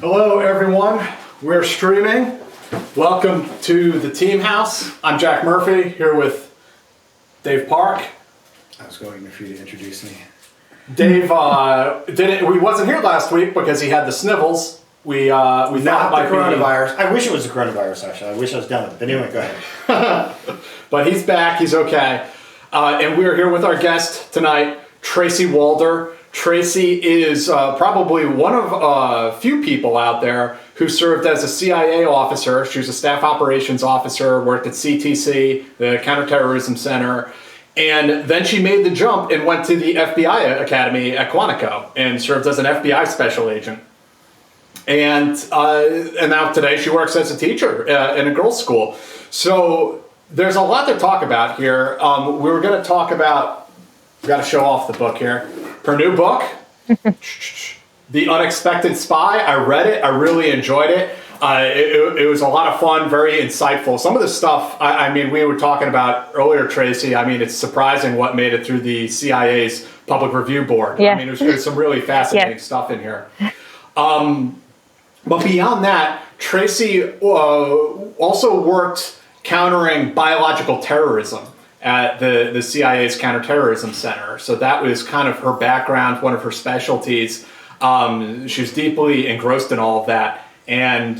Hello, everyone. We're streaming. Welcome to the Team House. I'm Jack Murphy here with Dave Park. I was waiting for you to introduce me. Dave we wasn't here last week because he had the snivels. We Not thought the coronavirus. I wish it was the coronavirus, actually. I wish I was done with it. But anyway, go ahead. But he's back. He's okay. And we're here with our guest tonight, Tracy Walder. Tracy is probably one of a few people out there who served as a CIA officer. She was a staff operations officer, worked at CTC, the Counterterrorism Center, and then she made the jump and went to the FBI Academy at Quantico and served as an FBI special agent. And now today she works as a teacher in a girls' school. So there's a lot to talk about here. We were going to talk about, we've got to show off the book here. Her new book, The Unexpected Spy. I read it. I really enjoyed it. It was a lot of fun, very insightful. Some of the stuff, I mean, we were talking about earlier, Tracy, I mean, it's surprising what made it through the CIA's public review board. Yeah. I mean, there's some really fascinating stuff in here. But beyond that, Tracy also worked countering biological terrorism at the CIA's Counterterrorism Center. So that was kind of her background, one of her specialties. She was deeply engrossed in all of that. And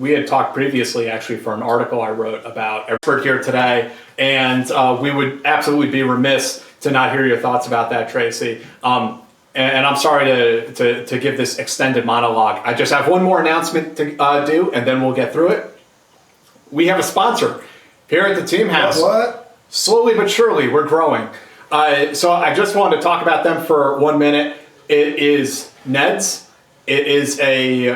we had talked previously, actually, for an article I wrote about expert here today. And we would absolutely be remiss to not hear your thoughts about that, Tracy. And I'm sorry to give this extended monologue. I just have one more announcement to do, and then we'll get through it. We have a sponsor here at the Team House. What? Slowly but surely, we're growing. So I just wanted to talk about them for 1 minute. It is Ned's. It is a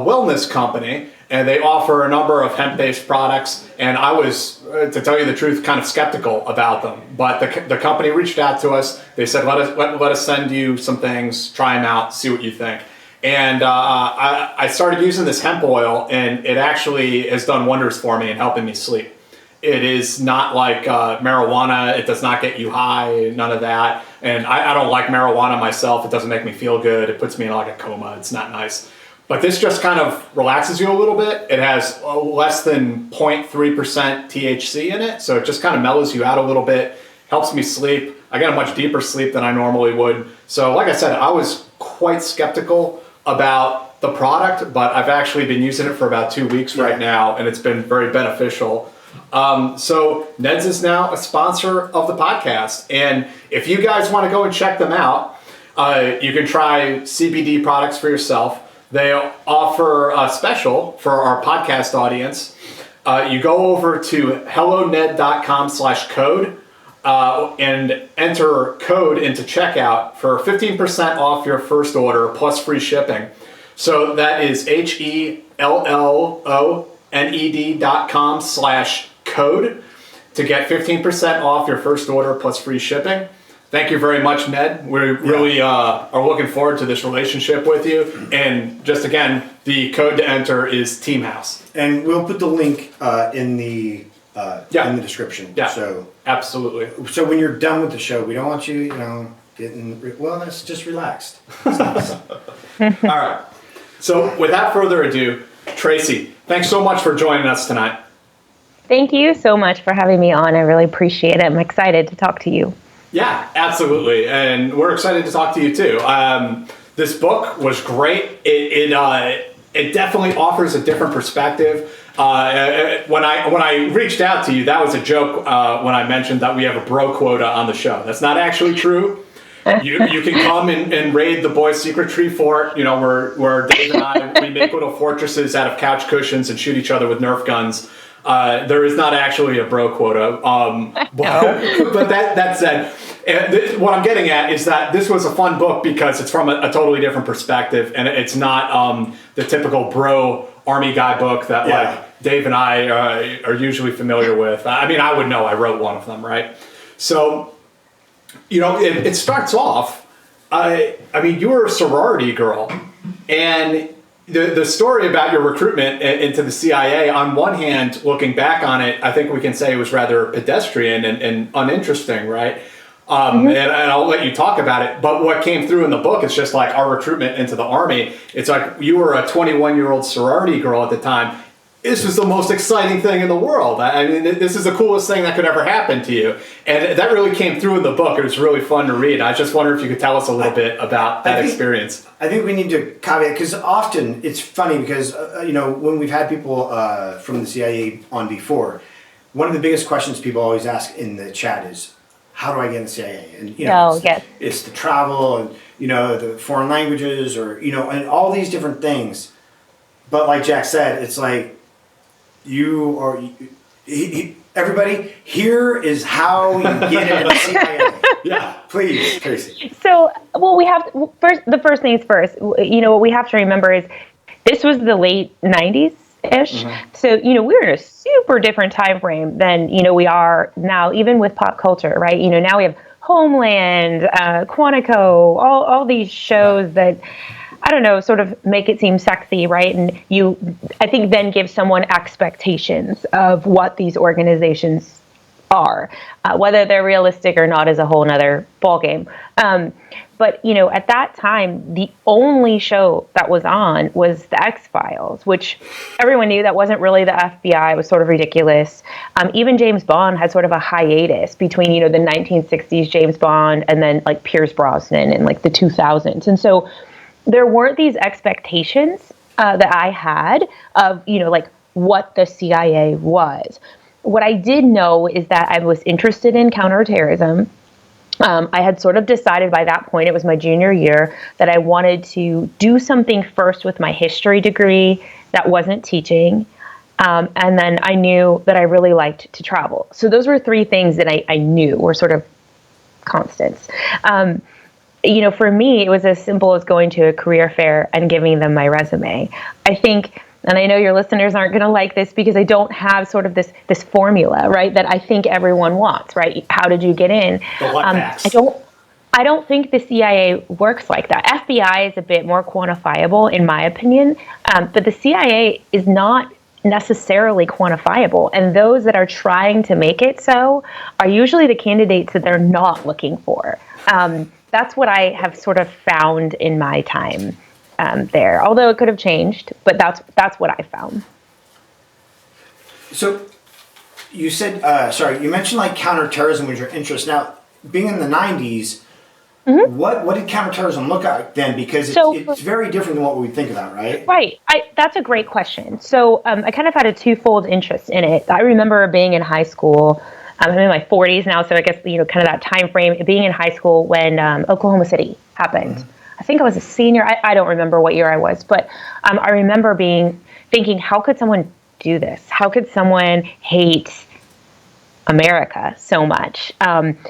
wellness company, and they offer a number of hemp-based products. And I was, to tell you the truth, kind of skeptical about them. But the company reached out to us. They said, let us send you some things, try them out, see what you think. And I started using this hemp oil, and it actually has done wonders for me in helping me sleep. It is not like marijuana. It does not get you high, none of that. And I don't like marijuana myself. It doesn't make me feel good. It puts me in like a coma. It's not nice. But this just kind of relaxes you a little bit. It has less than 0.3% THC in it. So it just kind of mellows you out a little bit, helps me sleep. I get a much deeper sleep than I normally would. So like I said, I was quite skeptical about the product, but I've actually been using it for about 2 weeks right now, and it's been very beneficial. So Ned's is now a sponsor of the podcast. And if you guys want to go and check them out, you can try CBD products for yourself. They offer a special for our podcast audience. You go over to helloned.com/code and enter code into checkout for 15% off your first order plus free shipping. So that is HELLONED.com/code to get 15% off your first order plus free shipping. Thank you very much, Ned. We really are looking forward to this relationship with you. And just again, the code to enter is Team House. And we'll put the link in the description. Yeah, so absolutely. So when you're done with the show, we don't want you, getting that's just relaxed. It's nice. All right. So without further ado, Tracy, thanks so much for joining us tonight. Thank you so much for having me on. I really appreciate it. I'm excited to talk to you. Yeah, absolutely. And we're excited to talk to you too. This book was great. It definitely offers a different perspective. When I reached out to you, that was a joke when I mentioned that we have a bro quota on the show. That's not actually true. You can come and raid the boys' secret tree fort, where Dave and I, we make little fortresses out of couch cushions and shoot each other with Nerf guns. There is not actually a bro quota. But that said, what I'm getting at is that this was a fun book because it's from a totally different perspective, and it's not the typical bro army guy book that like Dave and I are usually familiar with. I mean, I would know. I wrote one of them, right? So, it starts off. I mean, you were a sorority girl, and the story about your recruitment into the CIA, on one hand, looking back on it, I think we can say it was rather pedestrian and uninteresting, right? And I'll let you talk about it. But what came through in the book is just like our recruitment into the Army. It's like you were a 21-year-old sorority girl at the time. This was the most exciting thing in the world. I mean, this is the coolest thing that could ever happen to you. And that really came through in the book. It was really fun to read. I just wonder if you could tell us a little bit about that experience. I think we need to caveat, because often it's funny because, when we've had people from the CIA on before, one of the biggest questions people always ask in the chat is, how do I get in the CIA? And, it's the travel and, the foreign languages or, and all these different things. But like Jack said, it's like, everybody, here is how you get into the CIA. Yeah, please, Tracy. So, we have the first things first. What we have to remember is this was the late 90s. Ish. So, we were in a super different time frame than, we are now, even with pop culture, right? Now we have Homeland, Quantico, all these shows that, I don't know, sort of make it seem sexy, right? And I think then give someone expectations of what these organizations are. Whether they're realistic or not is a whole nother ballgame. But, at that time, the only show that was on was The X-Files, which everyone knew that wasn't really the FBI. It was sort of ridiculous. Even James Bond had sort of a hiatus between, the 1960s James Bond and then, like, Pierce Brosnan in, like, the 2000s. And so there weren't these expectations that I had of, what the CIA was. What I did know is that I was interested in counterterrorism. I had sort of decided by that point, it was my junior year, that I wanted to do something first with my history degree that wasn't teaching. And then I knew that I really liked to travel. So those were three things that I knew were sort of constants. For me, it was as simple as going to a career fair and giving them my resume. I think, and I know your listeners aren't going to like this because I don't have sort of this formula, right, that I think everyone wants, right? How did you get in? I don't think the CIA works like that. FBI is a bit more quantifiable, in my opinion, but the CIA is not necessarily quantifiable. And those that are trying to make it so are usually the candidates that they're not looking for. That's what I have sort of found in my time there, although it could have changed, but that's what I found. So you said, you mentioned like counterterrorism was your interest. Now, being in the 90s, what did counterterrorism look like then? Because it's very different than what we think about, right? Right. That's a great question. So I kind of had a twofold interest in it. I remember being in high school. I'm in my 40s now, so I guess, kind of that time frame, being in high school when Oklahoma City happened. I think I was a senior. I don't remember what year I was, but I remember thinking, how could someone do this? How could someone hate America so much?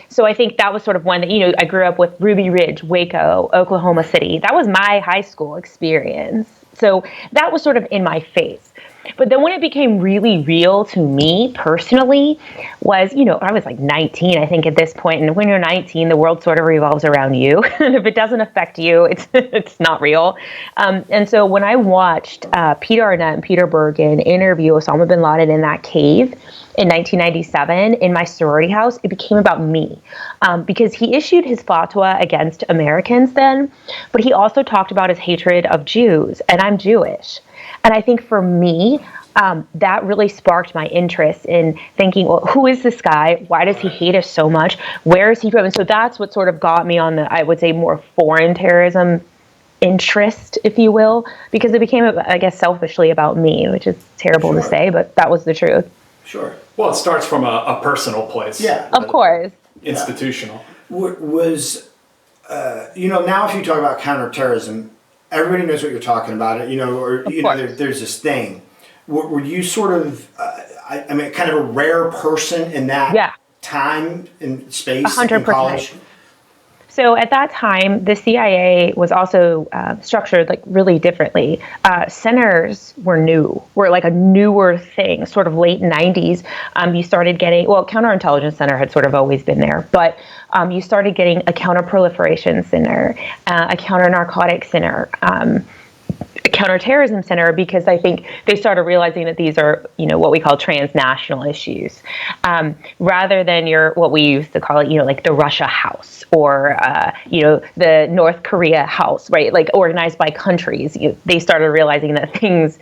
So I think that was sort of one that, I grew up with Ruby Ridge, Waco, Oklahoma City. That was my high school experience. So that was sort of in my face. But then when it became really real to me personally was, I was like 19, I think, at this point. And when you're 19, the world sort of revolves around you. And if it doesn't affect you, it's not real. And so when I watched Peter Arnett and Peter Bergen interview Osama bin Laden in that cave in 1997 in my sorority house, it became about me because he issued his fatwa against Americans then, but he also talked about his hatred of Jews, and I'm Jewish. And I think for me, that really sparked my interest in thinking, well, who is this guy? Why does he hate us so much? Where is he from? And so that's what sort of got me on the, I would say, more foreign terrorism interest, if you will, because it became, I guess, selfishly about me, which is terrible to say, but that was the truth. Sure. Well, it starts from a personal place. Yeah. Of course. Institutional. Was, now if you talk about counterterrorism, everybody knows what you're talking about, there's this thing. Were you sort of, kind of a rare person in that time and space 100%. In college? So at that time, the CIA was also structured like really differently. Centers were like a newer thing, sort of late 90s. You started getting, counterintelligence center had sort of always been there, but you started getting a counterproliferation center, a counter-narcotic center, a Counterterrorism Center, because I think they started realizing that these are, what we call transnational issues, rather than what we used to call it, like the Russia house or, the North Korea house, right? Like organized by countries. They started realizing that things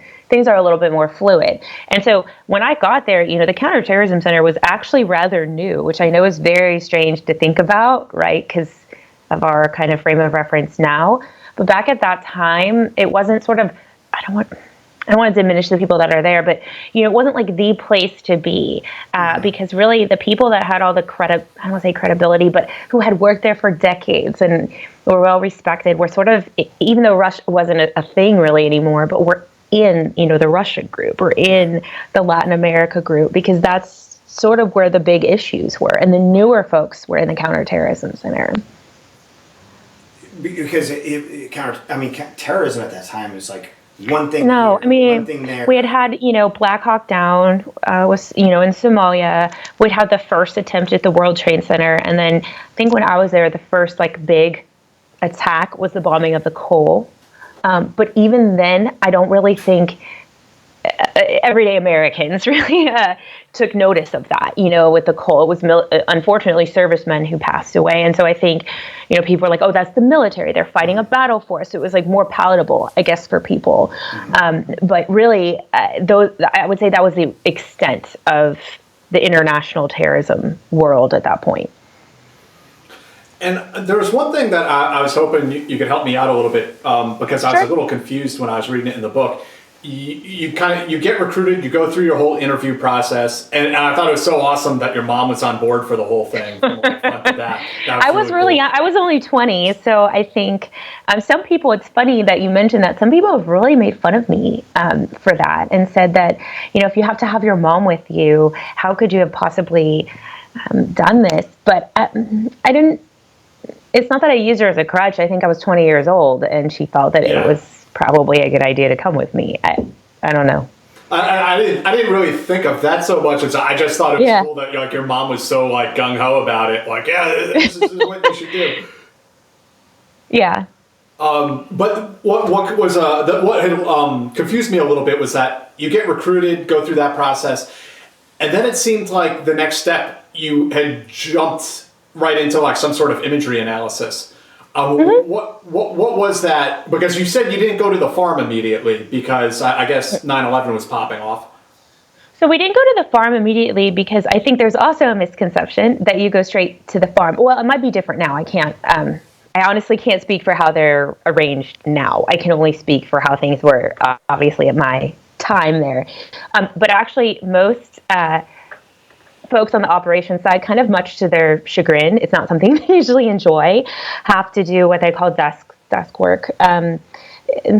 are a little bit more fluid. And so when I got there, the Counterterrorism Center was actually rather new, which I know is very strange to think about, right? Because of our kind of frame of reference now. But back at that time, it wasn't sort of, I don't want to diminish the people that are there, but, it wasn't like the place to be, because really the people that had all the I don't want to say credibility, but who had worked there for decades and were well respected were sort of, even though Russia wasn't a thing really anymore, but we're in, the Russian group or in the Latin America group, because that's sort of where the big issues were. And the newer folks were in the Counterterrorism Center. Because terrorism at that time was like one thing. No, here, one thing there. We had Black Hawk Down was, in Somalia. We'd had the first attempt at the World Trade Center. And then I think when I was there, the first big attack was the bombing of the Cole. But even then, I don't really think everyday Americans really took notice of that, with the Cole. It was unfortunately servicemen who passed away. And so I think, people were like, oh, that's the military. They're fighting a battle for us. So it was more palatable, I guess, for people. But really, I would say that was the extent of the international terrorism world at that point. And there was one thing that I was hoping you could help me out a little bit, because I was a little confused when I was reading it in the book. You get recruited, you go through your whole interview process, and I thought it was so awesome that your mom was on board for the whole thing. From front to back. I was really young. I was only 20, so I think some people, it's funny that you mentioned that, some people have really made fun of me for that and said that, if you have to have your mom with you, how could you have possibly done this? But I didn't. It's not that I used her as a crutch. I think I was 20 years old, and she felt that it was probably a good idea to come with me. I don't know. I didn't really think of that so much as I just thought it was cool that your mom was so gung ho about it. This is what you should do. Yeah. But what was what had confused me a little bit was that you get recruited, go through that process, and then it seemed like the next step you had jumped right into some sort of imagery analysis. What was that? Because you said you didn't go to the farm immediately because I guess 9/11 was popping off. So we didn't go to the farm immediately because I think there's also a misconception that you go straight to the farm. Well, it might be different now. I can't. I honestly can't speak for how they're arranged now. I can only speak for how things were, obviously, at my time there. But actually, most folks on the operations side, kind of much to their chagrin, it's not something they usually enjoy, have to do what they call desk work. And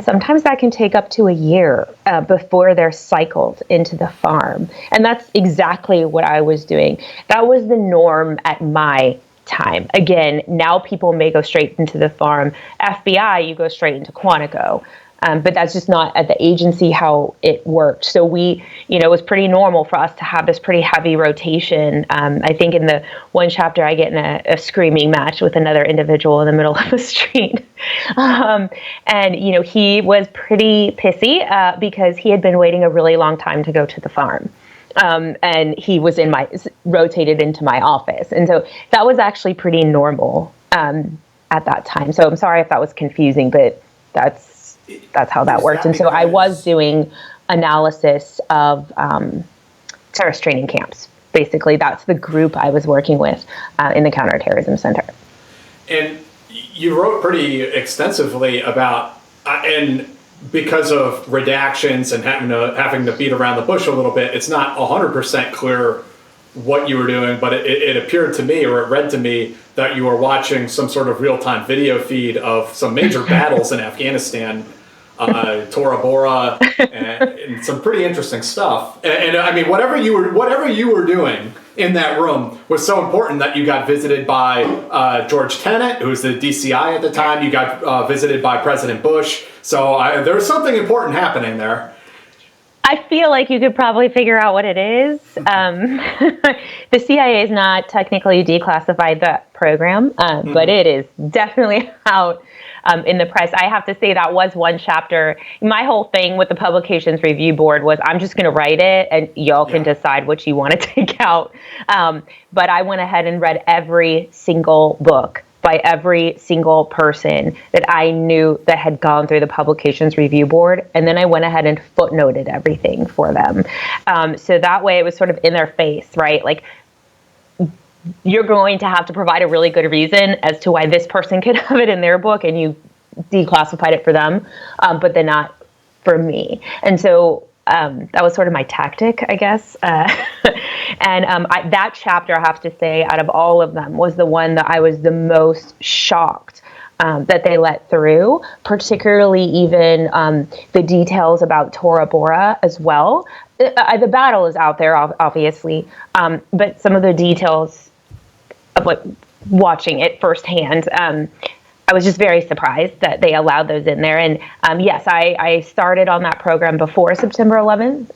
sometimes that can take up to a year before they're cycled into the farm. And that's exactly what I was doing. That was the norm at my time. Again, now people may go straight into the farm. FBI, you go straight into Quantico. But that's just not at the agency how it worked. So we, it was pretty normal for us to have this pretty heavy rotation. I think in the one chapter, I get in a screaming match with another individual in the middle of the street. And he was pretty pissy because he had been waiting a really long time to go to the farm. And he was rotated into my office. And so that was actually pretty normal at that time. So I'm sorry if that was confusing, but that's how that worked. And so I was doing analysis of terrorist training camps. Basically, that's the group I was working with in the Counterterrorism Center. And you wrote pretty extensively about, and because of redactions and having to beat around the bush a little bit, it's not 100% clear what you were doing, but it appeared to me, or it read to me, that you were watching some sort of real-time video feed of some major battles in Afghanistan, Tora Bora, and some pretty interesting stuff. And I mean, whatever you were doing in that room was so important that you got visited by George Tenet, who was the DCI at the time. You got visited by President Bush. So there was something important happening there. I feel like you could probably figure out what it is. The CIA has not technically declassified that program, but it is definitely out in the press. I have to say that was one chapter. My whole thing with the Publications Review Board was I'm just going to write it and y'all can decide what you want to take out. But I went ahead and read every single book by every single person that I knew that had gone through the Publications Review Board. And then I went ahead and footnoted everything for them. So that way it was sort of in their face, right? Like, you're going to have to provide a really good reason as to why this person could have it in their book and you declassified it for them, but then not for me. And so that was sort of my tactic, I guess. That chapter, I have to say, out of all of them, was the one that I was the most shocked that they let through, particularly even the details about Tora Bora as well. The battle is out there, obviously, but some of the details of like watching it firsthand, I was just very surprised that they allowed those in there. And yes, I started on that program before September 11th,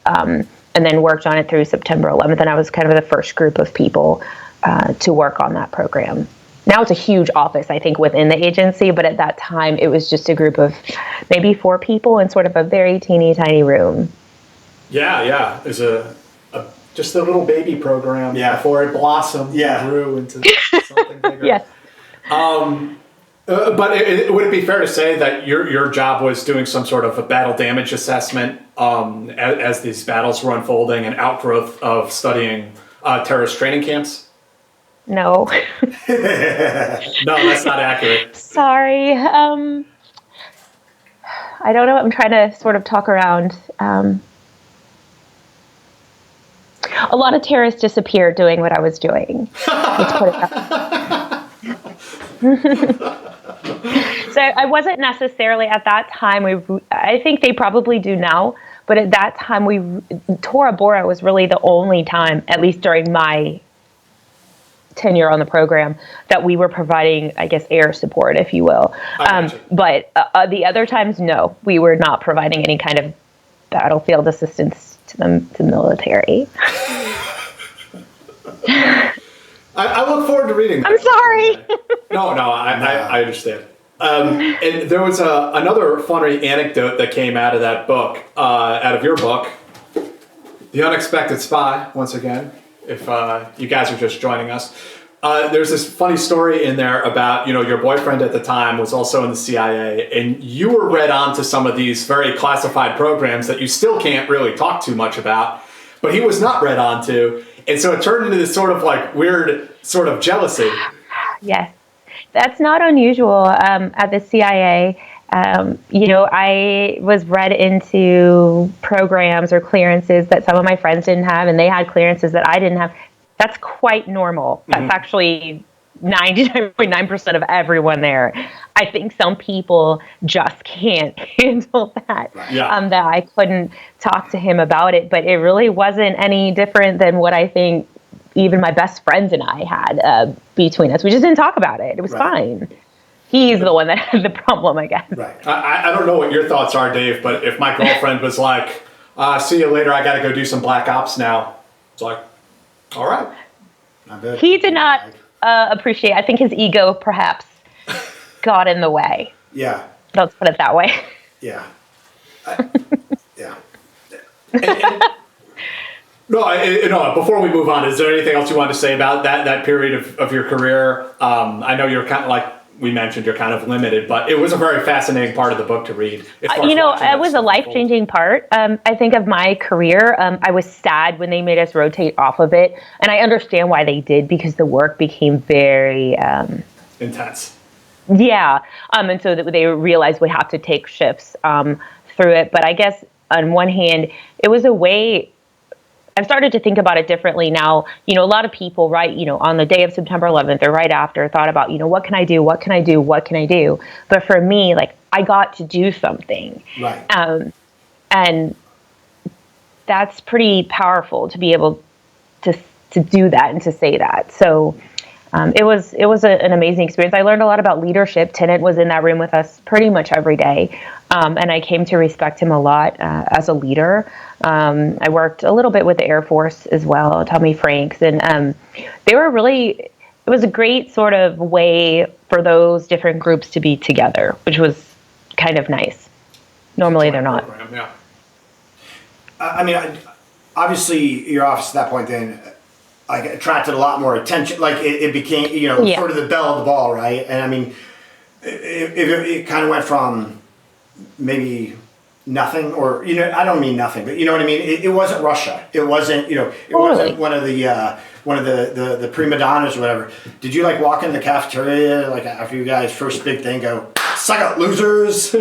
and then worked on it through September 11th. And I was kind of the first group of people to work on that program. Now it's a huge office, I think, within the agency, but at that time it was just a group of maybe 4 people in sort of a very teeny tiny room. Yeah. There's just a little baby program before it blossomed and grew into something bigger. Yes. But would it be fair to say that your job was doing some sort of a battle damage assessment as these battles were unfolding, an outgrowth of studying terrorist training camps? No. No, that's not accurate. Sorry. I don't know. I'm trying to sort of talk around. A lot of terrorists disappeared doing what I was doing. Let's put it that way. So I wasn't necessarily at that time. I think they probably do now, but at that time, Tora Bora was really the only time, at least during my tenure on the program, that we were providing, I guess, air support, if you will. But the other times, no, we were not providing any kind of battlefield assistance to the military. I look forward to reading that. I'm sorry. No, I understand. And there was another funny anecdote that came out of that book, out of your book, The Unexpected Spy, once again, if you guys are just joining us. There's this funny story in there about, your boyfriend at the time was also in the CIA, and you were read on to some of these very classified programs that you still can't really talk too much about, but he was not read on to. And so it turned into this sort of like weird sort of jealousy. Yes, that's not unusual at the CIA. I was read into programs or clearances that some of my friends didn't have, and they had clearances that I didn't have. That's quite normal. That's actually 99.9% of everyone there. I think some people just can't handle that. That I couldn't talk to him about it, but it really wasn't any different than what I think even my best friends and I had between us. We just didn't talk about it. It was fine. He's the one that had the problem, I guess. Right. I don't know what your thoughts are, Dave, but if my girlfriend was like, see you later, I got to go do some black ops now. It's like, all right. He did not appreciate. I think his ego perhaps got in the way. Yeah. Let's put it that way. Yeah. Yeah. No, before we move on, is there anything else you want to say about that period of your career? I know you're kind of like we mentioned, you're kind of limited, but it was a very fascinating part of the book to read. It was a life-changing part, I think, of my career. I was sad when they made us rotate off of it, and I understand why they did, because the work became very intense. Yeah, and so they realized we have to take shifts through it. But I guess on one hand, it was a way. I've started to think about it differently now. A lot of people, right, on the day of September 11th or right after, thought about, what can I do? What can I do? What can I do? But for me, like, I got to do something. Right. And that's pretty powerful to be able to do that and to say that. So it was an amazing experience. I learned a lot about leadership. Tenet was in that room with us pretty much every day. And I came to respect him a lot as a leader. I worked a little bit with the Air Force as well, Tommy Franks, and they were really was a great sort of way for those different groups to be together, which was kind of nice. Normally they're not. Program, yeah. I mean, obviously your office at that point then like attracted a lot more attention. Like it became, you know, sort of the belle of the ball, right? And I mean, it kind of went from maybe nothing, or, you know, I don't mean nothing, but you know what I mean? It wasn't Russia. It wasn't, you know, it wasn't one of the prima donnas or whatever. Did you like walk in the cafeteria like after you guys' first big thing, go, suck up, losers?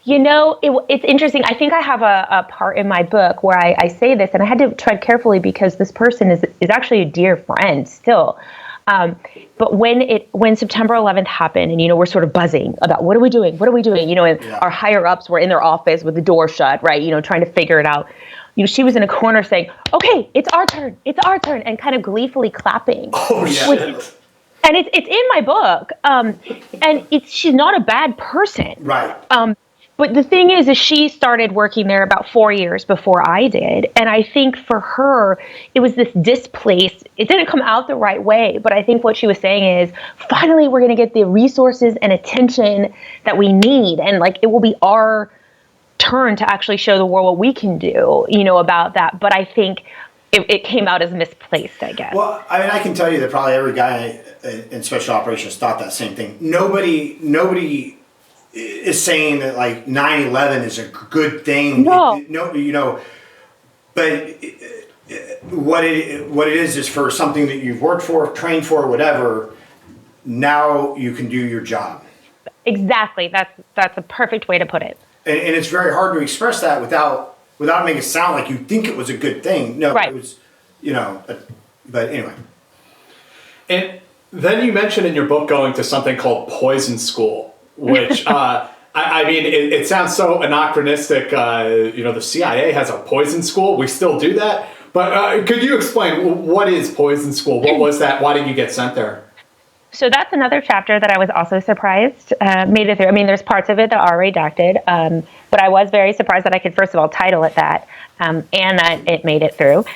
You know, it's interesting. I think I have a part in my book where I say this, and I had to tread carefully because this person is actually a dear friend still. But when September 11th happened, and, you know, we're sort of buzzing about what are we doing? What are we doing? You know, and our higher ups were in their office with the door shut, right? You know, trying to figure it out. You know, she was in a corner saying, okay, it's our turn, and kind of gleefully clapping. Oh, yeah. And it's in my book, and she's not a bad person, right? But the thing is she started working there about 4 years before I did, and I think for her it was this displaced. It didn't come out the right way, but I think what she was saying is, finally we're going to get the resources and attention that we need, and like it will be our turn to actually show the world what we can do, you know, about that. But I think it came out as misplaced, I guess. Well, I mean, I can tell you that probably every guy in special operations thought that same thing. Nobody is saying that like 9/11 is a good thing. No, you know, but what it is for something that you've worked for, trained for, whatever. Now you can do your job. Exactly. That's a perfect way to put it. And it's very hard to express that without making it sound like you think it was a good thing. No, right. It was, you know, but anyway. And then you mentioned in your book going to something called Poison School, which, I mean, it sounds so anachronistic. You know, the CIA has a poison school. We still do that. But could you explain, what is Poison School? What was that? Why did you get sent there? So that's another chapter that I was also surprised made it through. I mean, there's parts of it that are redacted, but I was very surprised that I could, first of all, title it that, and that it made it through.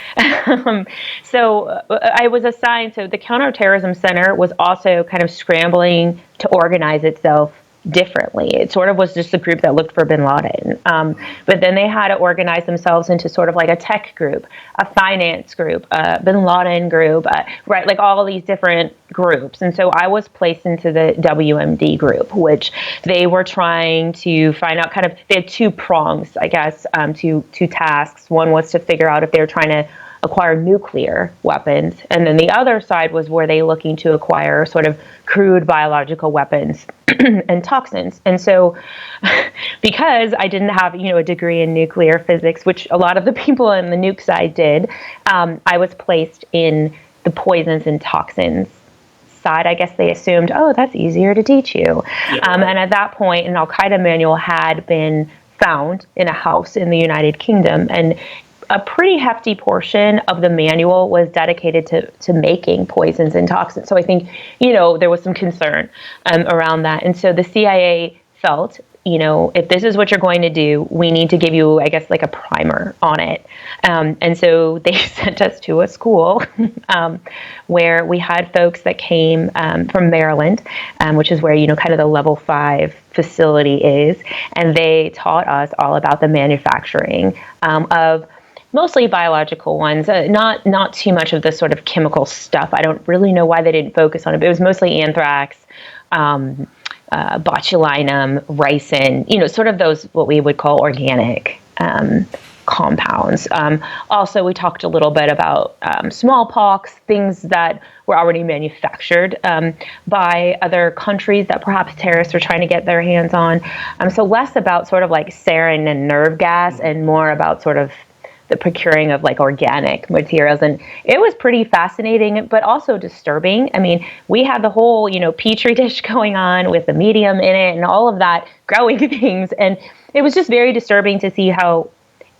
So I was assigned, so the Counterterrorism Center was also kind of scrambling to organize itself differently. It sort of was just a group that looked for bin Laden. But then they had to organize themselves into sort of like a tech group, a finance group, a bin Laden group, right? Like all of these different groups. And so I was placed into the WMD group, which they were trying to find out kind of, they had two prongs, I guess, two tasks. One was to figure out if they were trying to acquire nuclear weapons. And then the other side was, were they looking to acquire sort of crude biological weapons and toxins. And so because I didn't have, you know, a degree in nuclear physics, which a lot of the people on the nuke side did, I was placed in the poisons and toxins side. I guess they assumed, oh, that's easier to teach you. Yeah. And at that point, an Al-Qaeda manual had been found in a house in the United Kingdom, and a pretty hefty portion of the manual was dedicated to making poisons and toxins. So I think, you know, there was some concern around that. And so the CIA felt, you know, if this is what you're going to do, we need to give you, I guess, like a primer on it. And so they sent us to a school where we had folks that came from Maryland, which is where, you know, kind of the level 5 facility is. And they taught us all about the manufacturing of mostly biological ones, not too much of the sort of chemical stuff. I don't really know why they didn't focus on it, but it was mostly anthrax, botulinum, ricin, you know, sort of those, what we would call organic compounds. Also, we talked a little bit about smallpox, things that were already manufactured by other countries that perhaps terrorists were trying to get their hands on. So less about sort of like sarin and nerve gas, and more about sort of the procuring of like organic materials. And it was pretty fascinating, but also disturbing. I mean, we had the whole, you know, petri dish going on with the medium in it and all of that growing things. And it was just very disturbing to see how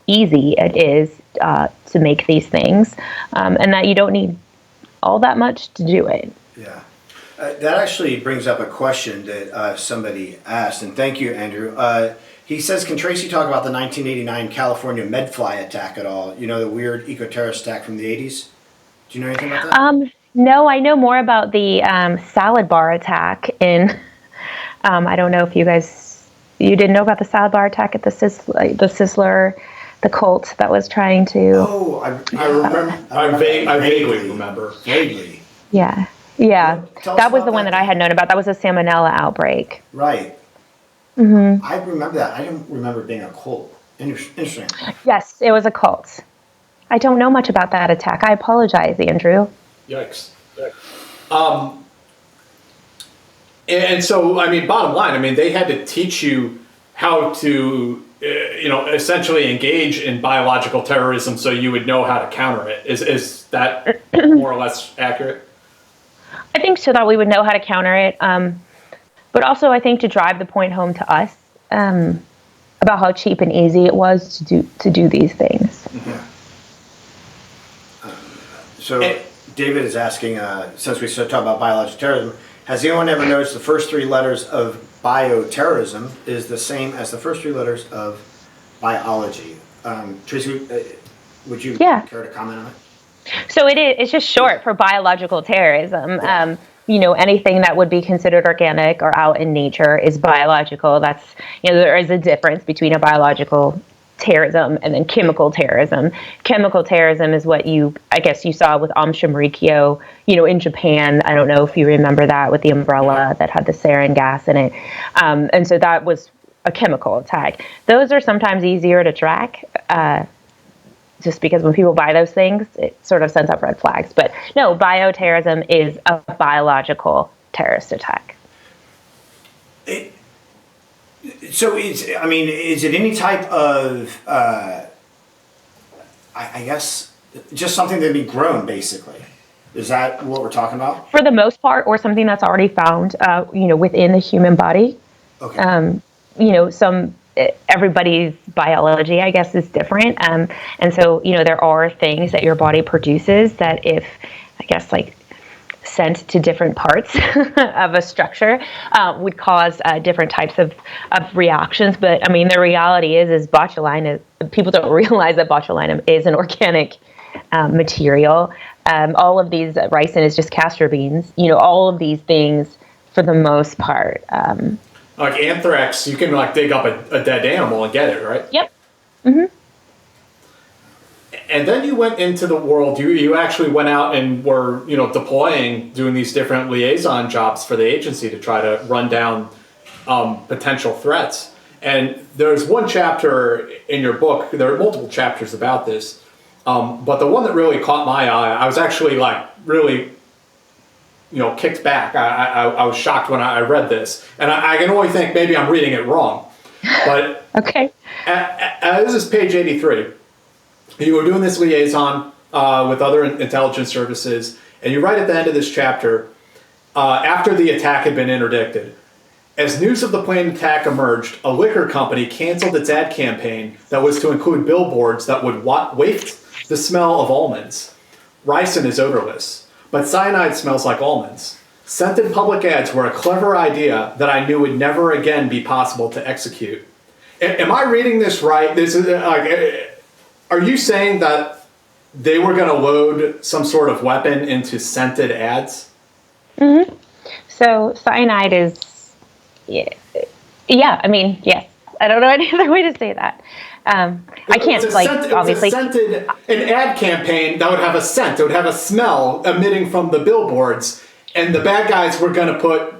easy it is to make these things, and that you don't need all that much to do it. Yeah. That actually brings up a question that somebody asked, and thank you, Andrew. He says, can Tracy talk about the 1989 California Medfly attack at all? You know, the weird eco-terrorist attack from the 80s? Do you know anything about that? No, I know more about the salad bar attack in. I don't know if you didn't know about the salad bar attack at the Sizzler, the cult that was trying to. Oh, I remember. I vaguely remember. Vaguely. Yeah. Tell us That was about the one that. that I had known about. That was a salmonella outbreak. Right. Mm-hmm. I remember that. I don't remember it being a cult. Interesting. Yes, it was a cult. I don't know much about that attack. I apologize, Andrew. Yikes. And so, I mean, bottom line, I mean, they had to teach you how to, essentially engage in biological terrorism so you would know how to counter it. Is that more or less accurate? I think so that we would know how to counter it. But also, I think to drive the point home to us about how cheap and easy it was to do these things. Yeah. So David is asking, since we started talking about biological terrorism, has anyone ever noticed the first three letters of bioterrorism is the same as the first three letters of biology? Tracy, would you care to comment on it? So it's just short for biological terrorism. Yeah. Anything that would be considered organic or out in nature is biological. That's, there is a difference between a biological terrorism and then chemical terrorism. Chemical terrorism is what you saw with Shinrikyo, in Japan. I don't know if you remember that, with the umbrella that had the sarin gas in it. And so that was a chemical attack. Those are sometimes easier to track, just because when people buy those things, it sort of sends up red flags. But no, bioterrorism is a biological terrorist attack. So is it any type of, I guess, just something to be grown, basically? Is that what we're talking about? For the most part, or something that's already found, within the human body. Okay. Everybody's biology, I guess, is different. And so, there are things that your body produces that if, sent to different parts of a structure would cause different types of reactions. But, the reality is botulinum, people don't realize that botulinum is an organic material. All of these, ricin is just castor beans. All of these things, for the most part, like anthrax, you can dig up a dead animal and get it, right? Yep. Mm-hmm. And then you went into the world. You actually went out and were deploying, doing these different liaison jobs for the agency to try to run down potential threats. And there's one chapter in your book. There are multiple chapters about this, but the one that really caught my eye, I was actually really kicked back. I was shocked when I read this, and I can only think maybe I'm reading it wrong. But okay, this is page 83. You were doing this liaison with other intelligence services, and you write at the end of this chapter, after the attack had been interdicted, as news of the planned attack emerged, a liquor company canceled its ad campaign that was to include billboards that would waft the smell of almonds. Ricin is odorless, but cyanide smells like almonds. Scented public ads were a clever idea that I knew would never again be possible to execute. Am I reading this right? This is are you saying that they were going to load some sort of weapon into scented ads? Mm-hmm. So cyanide is, yes. I don't know any other way to say that. I can't, obviously. An ad campaign that would have a scent. It would have a smell emitting from the billboards, and the bad guys were going to put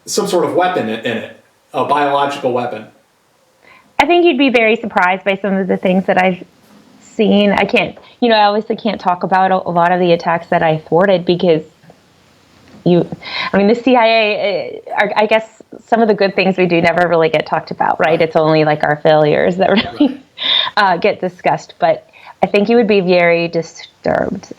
some sort of weapon in it, a biological weapon. I think you'd be very surprised by some of the things that I've seen. I can't, I obviously can't talk about a lot of the attacks that I thwarted because the CIA, I guess some of the good things we do never really get talked about, right? It's only our failures that really get discussed. But I think you would be very disturbed.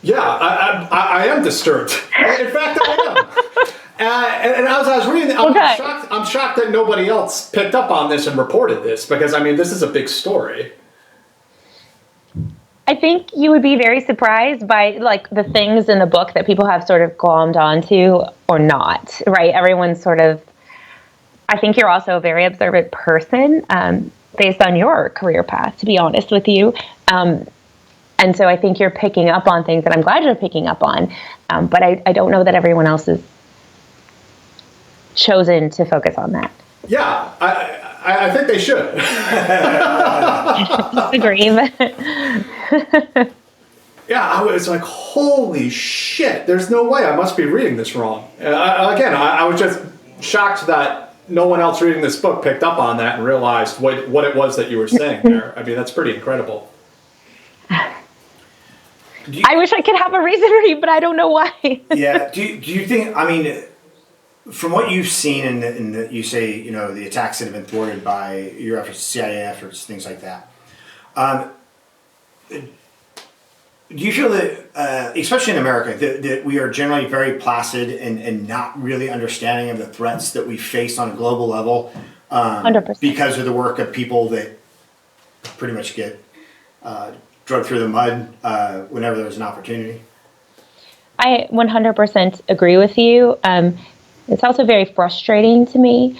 Yeah, I am disturbed. In fact, I am. And as I was reading, I'm shocked that nobody else picked up on this and reported this because, this is a big story. I think you would be very surprised by the things in the book that people have sort of glommed onto or not, right? Everyone's sort of, I think you're also a very observant person based on your career path, to be honest with you. And so I think you're picking up on things that I'm glad you're picking up on, but I don't know that everyone else has chosen to focus on that. Yeah, I think they should. I disagree, but Yeah, I was like, holy shit, there's no way I must be reading this wrong. I was just shocked that no one else reading this book picked up on that and realized what it was that you were saying there. I mean, that's pretty incredible. I wish I could have a reason to read, but I don't know why. Yeah. Do you think, I mean, from what you've seen in the, you say, you know, the attacks that have been thwarted by your efforts, CIA efforts, things like that, do you feel that, especially in America, that we are generally very placid and not really understanding of the threats that we face on a global level 100%. because of the work of people that pretty much get drugged through the mud whenever there's an opportunity? I 100% agree with you. It's also very frustrating to me.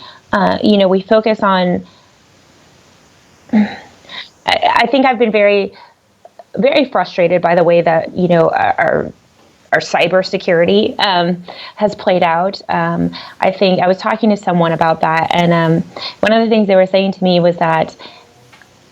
You know, we focus on, I think I've been very frustrated by the way that, you know, our cybersecurity has played out. I think I was talking to someone about that, and one of the things they were saying to me was that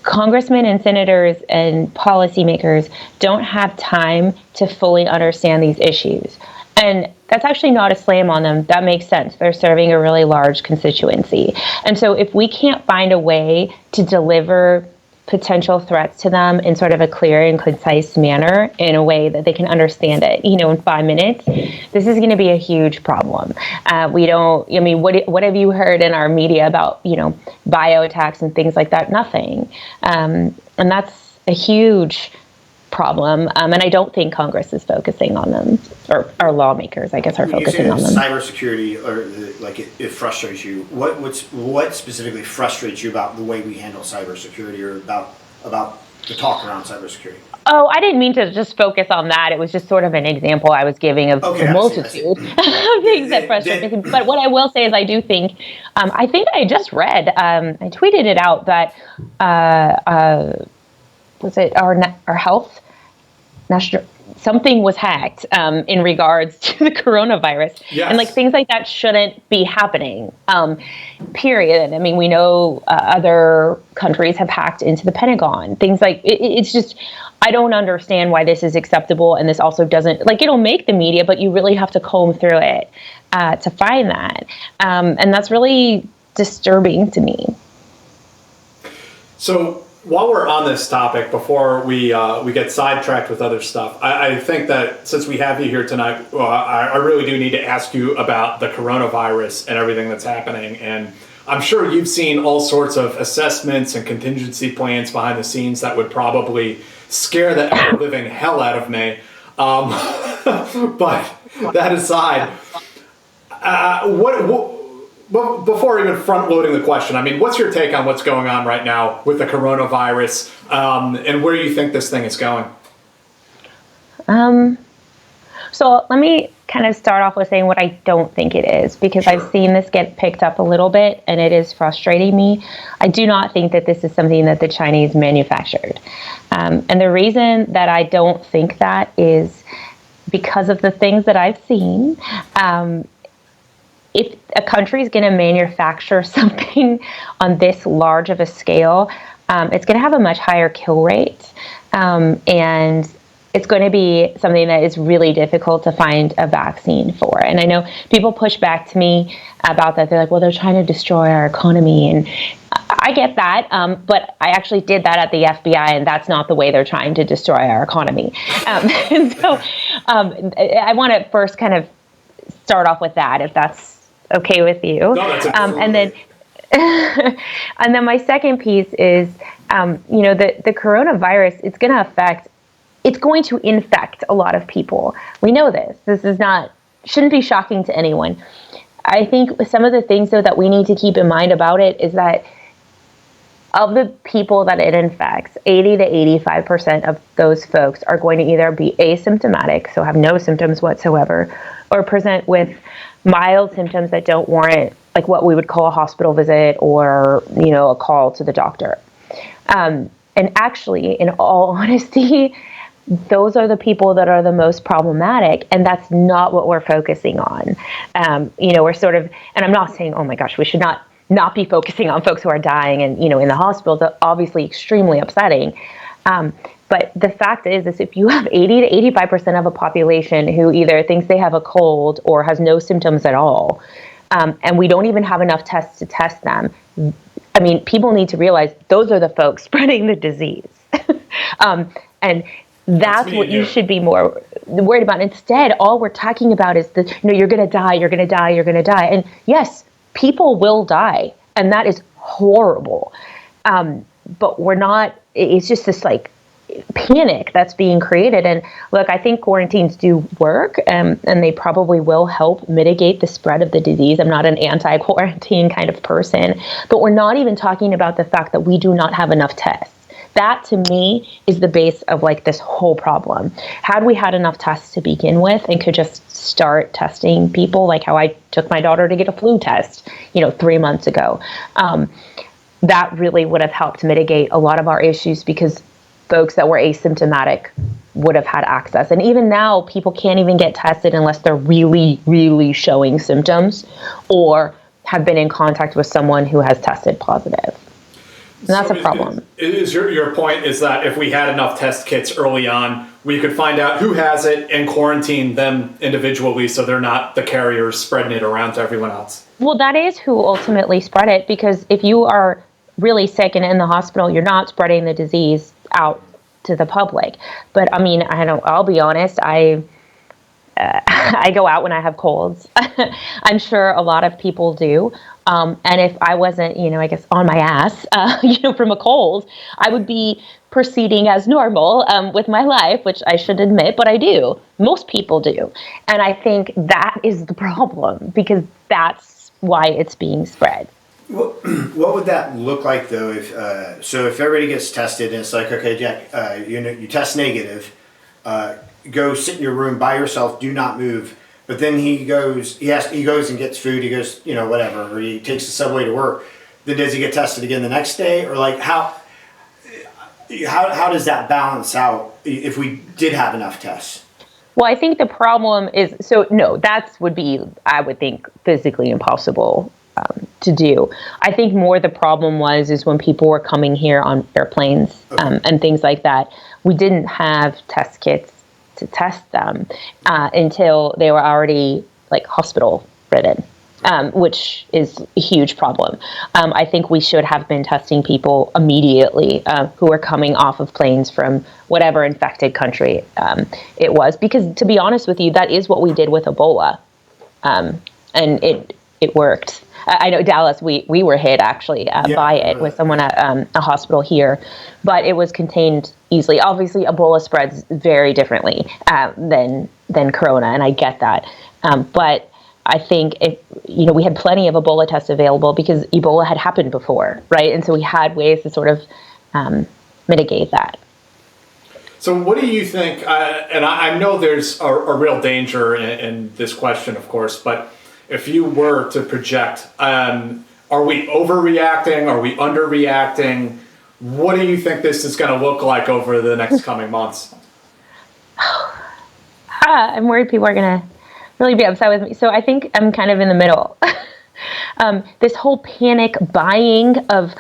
congressmen and senators and policymakers don't have time to fully understand these issues. And that's actually not a slam on them. That makes sense. They're serving a really large constituency. And so if we can't find a way to deliver potential threats to them in sort of a clear and concise manner, in a way that they can understand it, you know, in 5 minutes, this is going to be a huge problem. What have you heard in our media about, you know, bio attacks and things like that? Nothing. And that's a huge problem. And I don't think Congress is focusing on them, or our lawmakers, I guess, are focusing on them. Cybersecurity, it frustrates you. What specifically frustrates you about the way we handle cybersecurity, or about the talk around cybersecurity? Oh, I didn't mean to just focus on that. It was just sort of an example I was giving of a multitude of things that frustrate me. But what I will say is I do think, I think I just read, I tweeted it out, that was it our health national something was hacked in regards to the coronavirus. Yes. And like things like that shouldn't be happening, period. I mean, we know other countries have hacked into the Pentagon, things like it's just, I don't understand why this is acceptable. And this also doesn't, like, it'll make the media, but you really have to comb through it to find that. And that's really disturbing to me. So while we're on this topic, before we get sidetracked with other stuff, I think that since we have you here tonight, I really do need to ask you about the coronavirus and everything that's happening. And I'm sure you've seen all sorts of assessments and contingency plans behind the scenes that would probably scare the ever-living hell out of me. But that aside, Well, before even front-loading the question, I mean, what's your take on what's going on right now with the coronavirus, and where you think this thing is going? So let me kind of start off with saying what I don't think it is, because Sure. I've seen this get picked up a little bit, and it is frustrating me. I do not think that this is something that the Chinese manufactured. And the reason that I don't think that is because of the things that I've seen. If a country is going to manufacture something on this large of a scale, it's going to have a much higher kill rate, and it's going to be something that is really difficult to find a vaccine for. And I know people push back to me about that. They're like, well, they're trying to destroy our economy. And I get that, but I actually did that at the FBI, and that's not the way they're trying to destroy our economy. And so I want to first kind of start off with that, if that's okay with you. No, that's absolutely. And then my second piece is, the coronavirus, it's going to infect a lot of people. We know this. This shouldn't be shocking to anyone. I think some of the things, though, that we need to keep in mind about it is that of the people that it infects, 80 to 85% of those folks are going to either be asymptomatic, so have no symptoms whatsoever, or present with mild symptoms that don't warrant like what we would call a hospital visit or, a call to the doctor. And actually, in all honesty, those are the people that are the most problematic, and that's not what we're focusing on. We're sort of, and I'm not saying, oh my gosh, we should not be focusing on folks who are dying and, in the hospitals. That's obviously extremely upsetting. But the fact is if you have 80 to 85% of a population who either thinks they have a cold or has no symptoms at all, and we don't even have enough tests to test them, I mean, people need to realize those are the folks spreading the disease. And that's what you should be more worried about. Instead, all we're talking about is you're going to die, you're going to die, you're going to die. And yes, people will die, and that is horrible. But we're not, it's just this panic that's being created. And look, I think quarantines do work, and they probably will help mitigate the spread of the disease. I'm not an anti-quarantine kind of person, but we're not even talking about the fact that we do not have enough tests. That, to me, is the base of this whole problem. Had we had enough tests to begin with and could just start testing people, like how I took my daughter to get a flu test, 3 months ago, that really would have helped mitigate a lot of our issues, because folks that were asymptomatic would have had access. And even now, people can't even get tested unless they're really, really showing symptoms or have been in contact with someone who has tested positive. And that's a problem. Is your point is that if we had enough test kits early on, we could find out who has it and quarantine them individually so they're not the carriers spreading it around to everyone else? Well, that is who ultimately spread it, because if you are really sick and in the hospital, you're not spreading the disease out to the public. But I mean, I'll be honest, I go out when I have colds. I'm sure a lot of people do. And if I wasn't, I guess on my ass, from a cold, I would be proceeding as normal with my life, which I should admit, but I do. Most people do. And I think that is the problem, because that's why it's being spread. What would that look like, though, if everybody gets tested and it's like, okay, Jack, you test negative, go sit in your room by yourself, do not move. But then he goes and gets food, he goes, whatever, or he takes the subway to work. Then does he get tested again the next day? Or how does that balance out if we did have enough tests? Well, I think the problem is, that would be, I would think, physically impossible to do. I think more the problem is when people were coming here on airplanes and things like that, we didn't have test kits to test them until they were already hospital ridden, which is a huge problem. I think we should have been testing people immediately who are coming off of planes from whatever infected country it was, because to be honest with you, that is what we did with Ebola, and it worked. I know Dallas, we were hit actually by it with someone at a hospital here, but it was contained easily. Obviously, Ebola spreads very differently than Corona, and I get that. But I think we had plenty of Ebola tests available because Ebola had happened before, right? And so we had ways to sort of mitigate that. So what do you think, and I know there's a real danger in this question, of course, but if you were to project, are we overreacting? Are we underreacting? What do you think this is going to look like over the next coming months? I'm worried people are going to really be upset with me. So I think I'm kind of in the middle. This whole panic buying of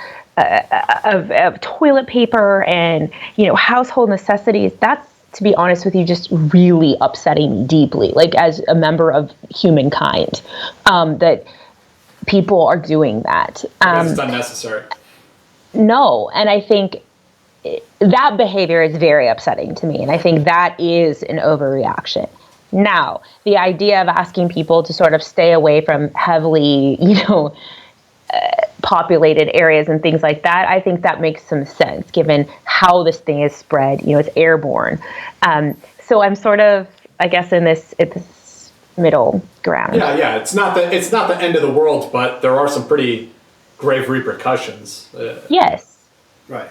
toilet paper and household necessities, that's, to be honest with you, just really upsetting me deeply, as a member of humankind, that people are doing that. It's unnecessary. No, and I think that behavior is very upsetting to me, and I think that is an overreaction. Now, the idea of asking people to sort of stay away from heavily, populated areas and things like that, I think that makes some sense given how this thing is spread. It's airborne. So I'm sort of, I guess, in this middle ground. Yeah. It's not the end of the world, but there are some pretty grave repercussions. Yes. Right.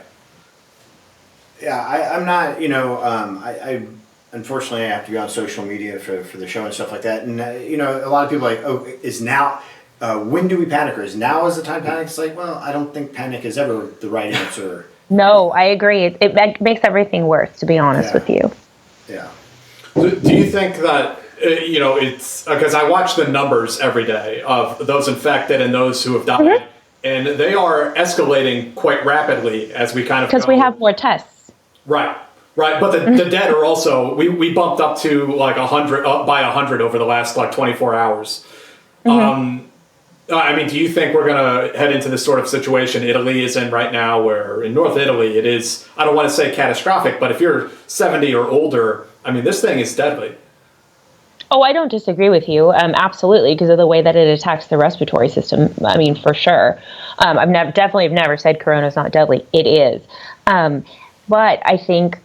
Yeah, I'm not. I unfortunately I have to be on social media for the show and stuff like that, and a lot of people are like, oh, is now. When do we panic, or is now is the time to panic? It's like, well, I don't think panic is ever the right answer. No, I agree. It makes everything worse, to be honest with you. Yeah. Do you think that, it's because I watch the numbers every day of those infected and those who have died, and they are escalating quite rapidly as we kind of Because we have more tests. Right. But the dead are also, we bumped up to like 100, up by 100 over the last like 24 hours. I mean, do you think we're going to head into this sort of situation Italy is in right now, where in North Italy it is, I don't want to say catastrophic, but if you're 70 or older, I mean, this thing is deadly. Oh, I don't disagree with you. Absolutely, because of the way that it attacks the respiratory system. I mean, for sure. I've never said corona is not deadly. It is. But I think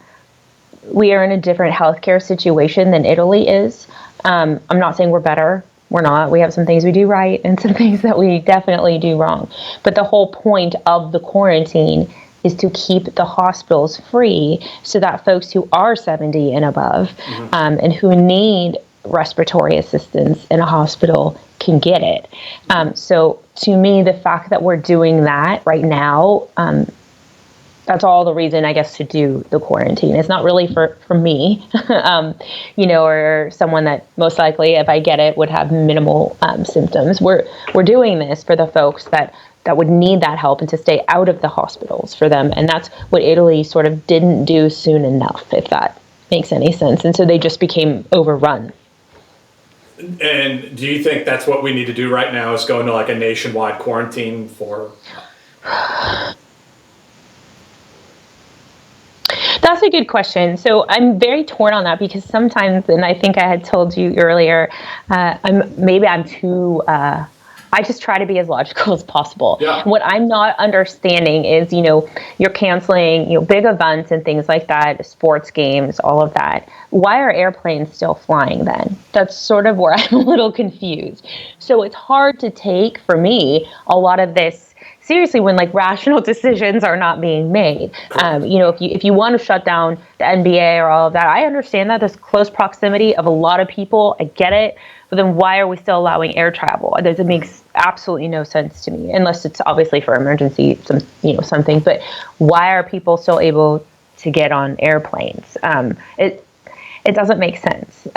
we are in a different healthcare situation than Italy is. I'm not saying we're better. We're not. We have some things we do right and some things that we definitely do wrong. But the whole point of the quarantine is to keep the hospitals free so that folks who are 70 and above and who need respiratory assistance in a hospital can get it. So to me, the fact that we're doing that right now, that's all the reason, I guess, to do the quarantine. It's not really for me, or someone that most likely, if I get it, would have minimal symptoms. We're doing this for the folks that would need that help and to stay out of the hospitals for them. And that's what Italy sort of didn't do soon enough, if that makes any sense. And so they just became overrun. And do you think that's what we need to do right now, is go into like a nationwide quarantine for... That's a good question. So I'm very torn on that, because sometimes, and I think I had told you earlier, I'm too, I just try to be as logical as possible. Yeah. What I'm not understanding is, you're canceling, big events and things like that, sports games, all of that. Why are airplanes still flying then? That's sort of where I'm a little confused. So it's hard to take, for me, a lot of this seriously when like rational decisions are not being made. If you want to shut down the NBA or all of that, I understand that there's close proximity of a lot of people. I get it. But then why are we still allowing air travel? It makes absolutely no sense to me, unless it's obviously for emergency, something. But why are people still able to get on airplanes? It doesn't make sense.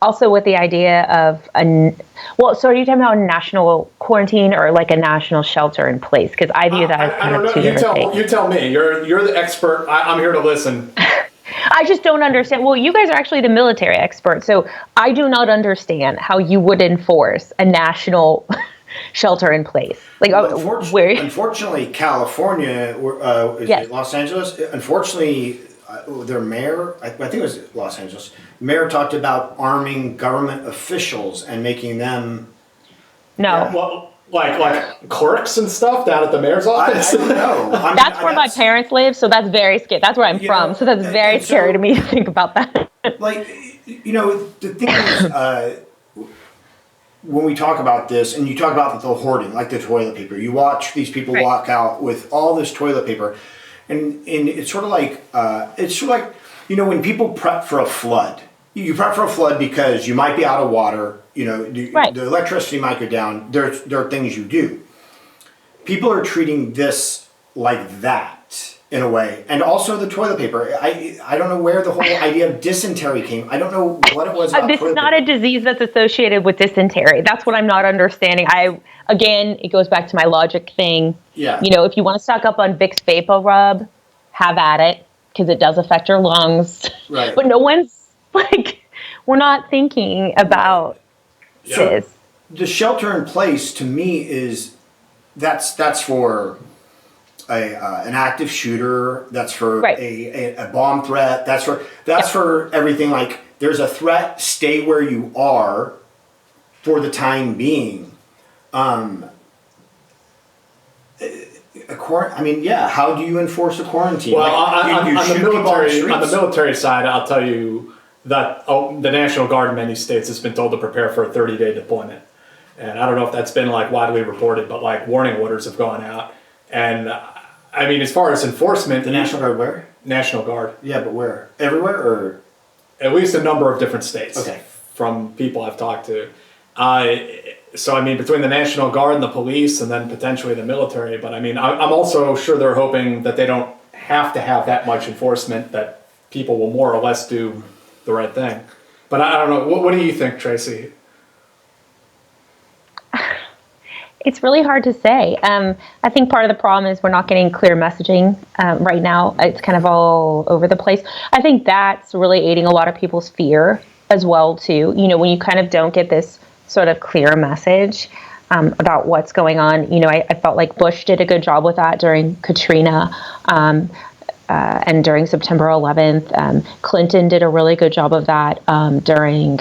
Also, with the idea of so are you talking about a national quarantine or like a national shelter in place? Because I view that as kind of two different things. You tell me. You're the expert. I'm here to listen. I just don't understand. Well, you guys are actually the military experts, so I do not understand how you would enforce a national shelter in place. Like, unfortunately, California, yes. Los Angeles. Unfortunately, their mayor, I think it was Los Angeles, mayor talked about arming government officials and making them... No. Yeah. Well, like clerks and stuff down at the mayor's office? I don't know. That's where my parents live, so that's very scary. That's where I'm from, so that's very scary to me to think about that. The thing is, when we talk about this, and you talk about the hoarding, like the toilet paper, you watch these people walk out with all this toilet paper, and it's sort of like, when people prep for a flood. You prep for a flood because you might be out of water, the electricity might go down, there are things you do. People are treating this like that, in a way. And also the toilet paper. I don't know where the whole idea of dysentery came. I don't know what it was about This is not a disease that's associated with dysentery. That's what I'm not understanding. Again, it goes back to my logic thing. Yeah. If you want to stock up on Vicks Vapor Rub, have at it, because it does affect your lungs. Right. But no one's we're not thinking about this. The shelter in place, to me, is that's for an active shooter. That's for a bomb threat. That's for everything. Like, there's a threat. Stay where you are for the time being. How do you enforce a quarantine? Well, on the military side, I'll tell you that the National Guard in many states has been told to prepare for a 30-day deployment. And I don't know if that's been widely reported, but warning orders have gone out. And I mean, as far as enforcement, the National Guard where? National Guard. Yeah, but where? Everywhere, or at least a number of different states. Okay. From people I've talked to. So I mean, between the National Guard and the police, and then potentially the military. But I mean, I'm also sure they're hoping that they don't have to have that much enforcement, that people will more or less do the right thing. But I don't know. What do you think, Tracy? It's really hard to say. I think part of the problem is we're not getting clear messaging right now. It's kind of all over the place. I think that's really aiding a lot of people's fear as well, too. You know, when you kind of don't get this sort of clear message about what's going on. You know, I felt like Bush did a good job with that during Katrina. And during September 11th, Clinton did a really good job of that during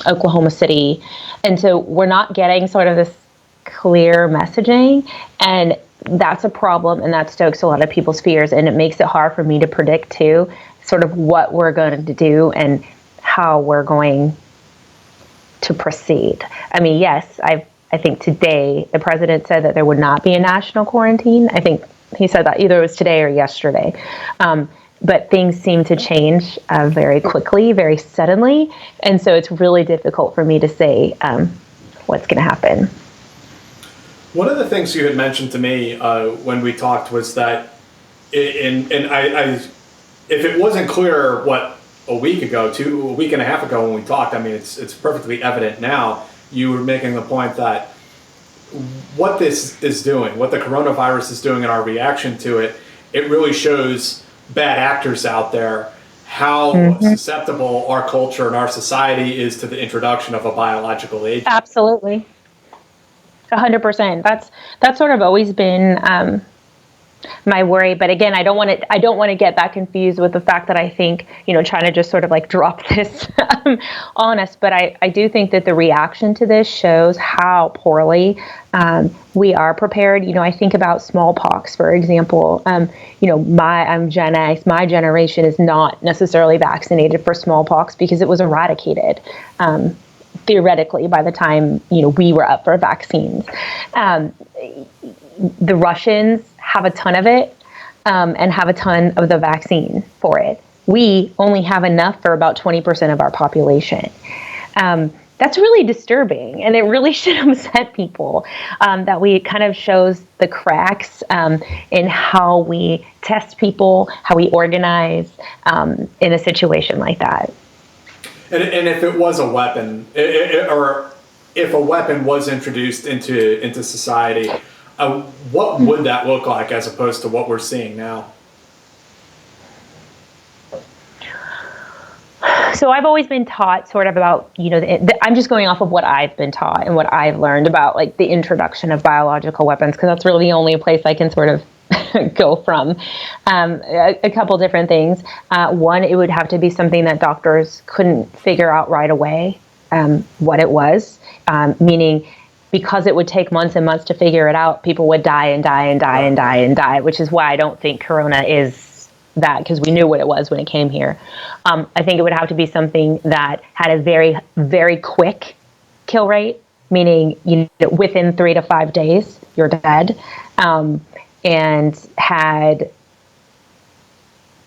Oklahoma City. And so we're not getting sort of this clear messaging, and that's a problem, and that stokes a lot of people's fears, and it makes it hard for me to predict too sort of what we're going to do and how we're going to proceed. I mean, yes, I think today the president said that there would not be a national quarantine. I think he said that either it was today or yesterday, but things seem to change very quickly, very suddenly, and so it's really difficult for me to say what's going to happen. One of the things you had mentioned to me when we talked was that, if it wasn't clear a week and a half ago when we talked, I mean, it's perfectly evident now. You were making the point that what this is doing, what the coronavirus is doing, and our reaction to it, it really shows bad actors out there how susceptible our culture and our society is to the introduction of a biological agent. Absolutely. 100%. That's sort of always been my worry. But again, I don't want to get that confused with the fact that I think, you know, China just sort of like dropped this on us. But I do think that the reaction to this shows how poorly we are prepared. You know, I think about smallpox, for example. You know, I'm Gen X. My generation is not necessarily vaccinated for smallpox because it was eradicated. Theoretically, by the time, you know, we were up for vaccines. The Russians have a ton of it and have a ton of the vaccine for it. We only have enough for about 20% of our population. That's really disturbing, and it really should upset people that we kind of shows the cracks in how we test people, how we organize in a situation like that. And if it was a weapon, or if a weapon was introduced into society, what would that look like as opposed to what we're seeing now? So I've always been taught sort of about, you know, I'm just going off of what I've been taught and what I've learned about like the introduction of biological weapons, because that's really the only place I can sort of go from. A couple different things. One, it would have to be something that doctors couldn't figure out right away what it was, meaning because it would take months and months to figure it out, people would die and die and die and die and die, which is why I don't think Corona is that, because we knew what it was when it came here. I think it would have to be something that had a very, very quick kill rate, meaning, you know, within 3 to 5 days, you're dead. And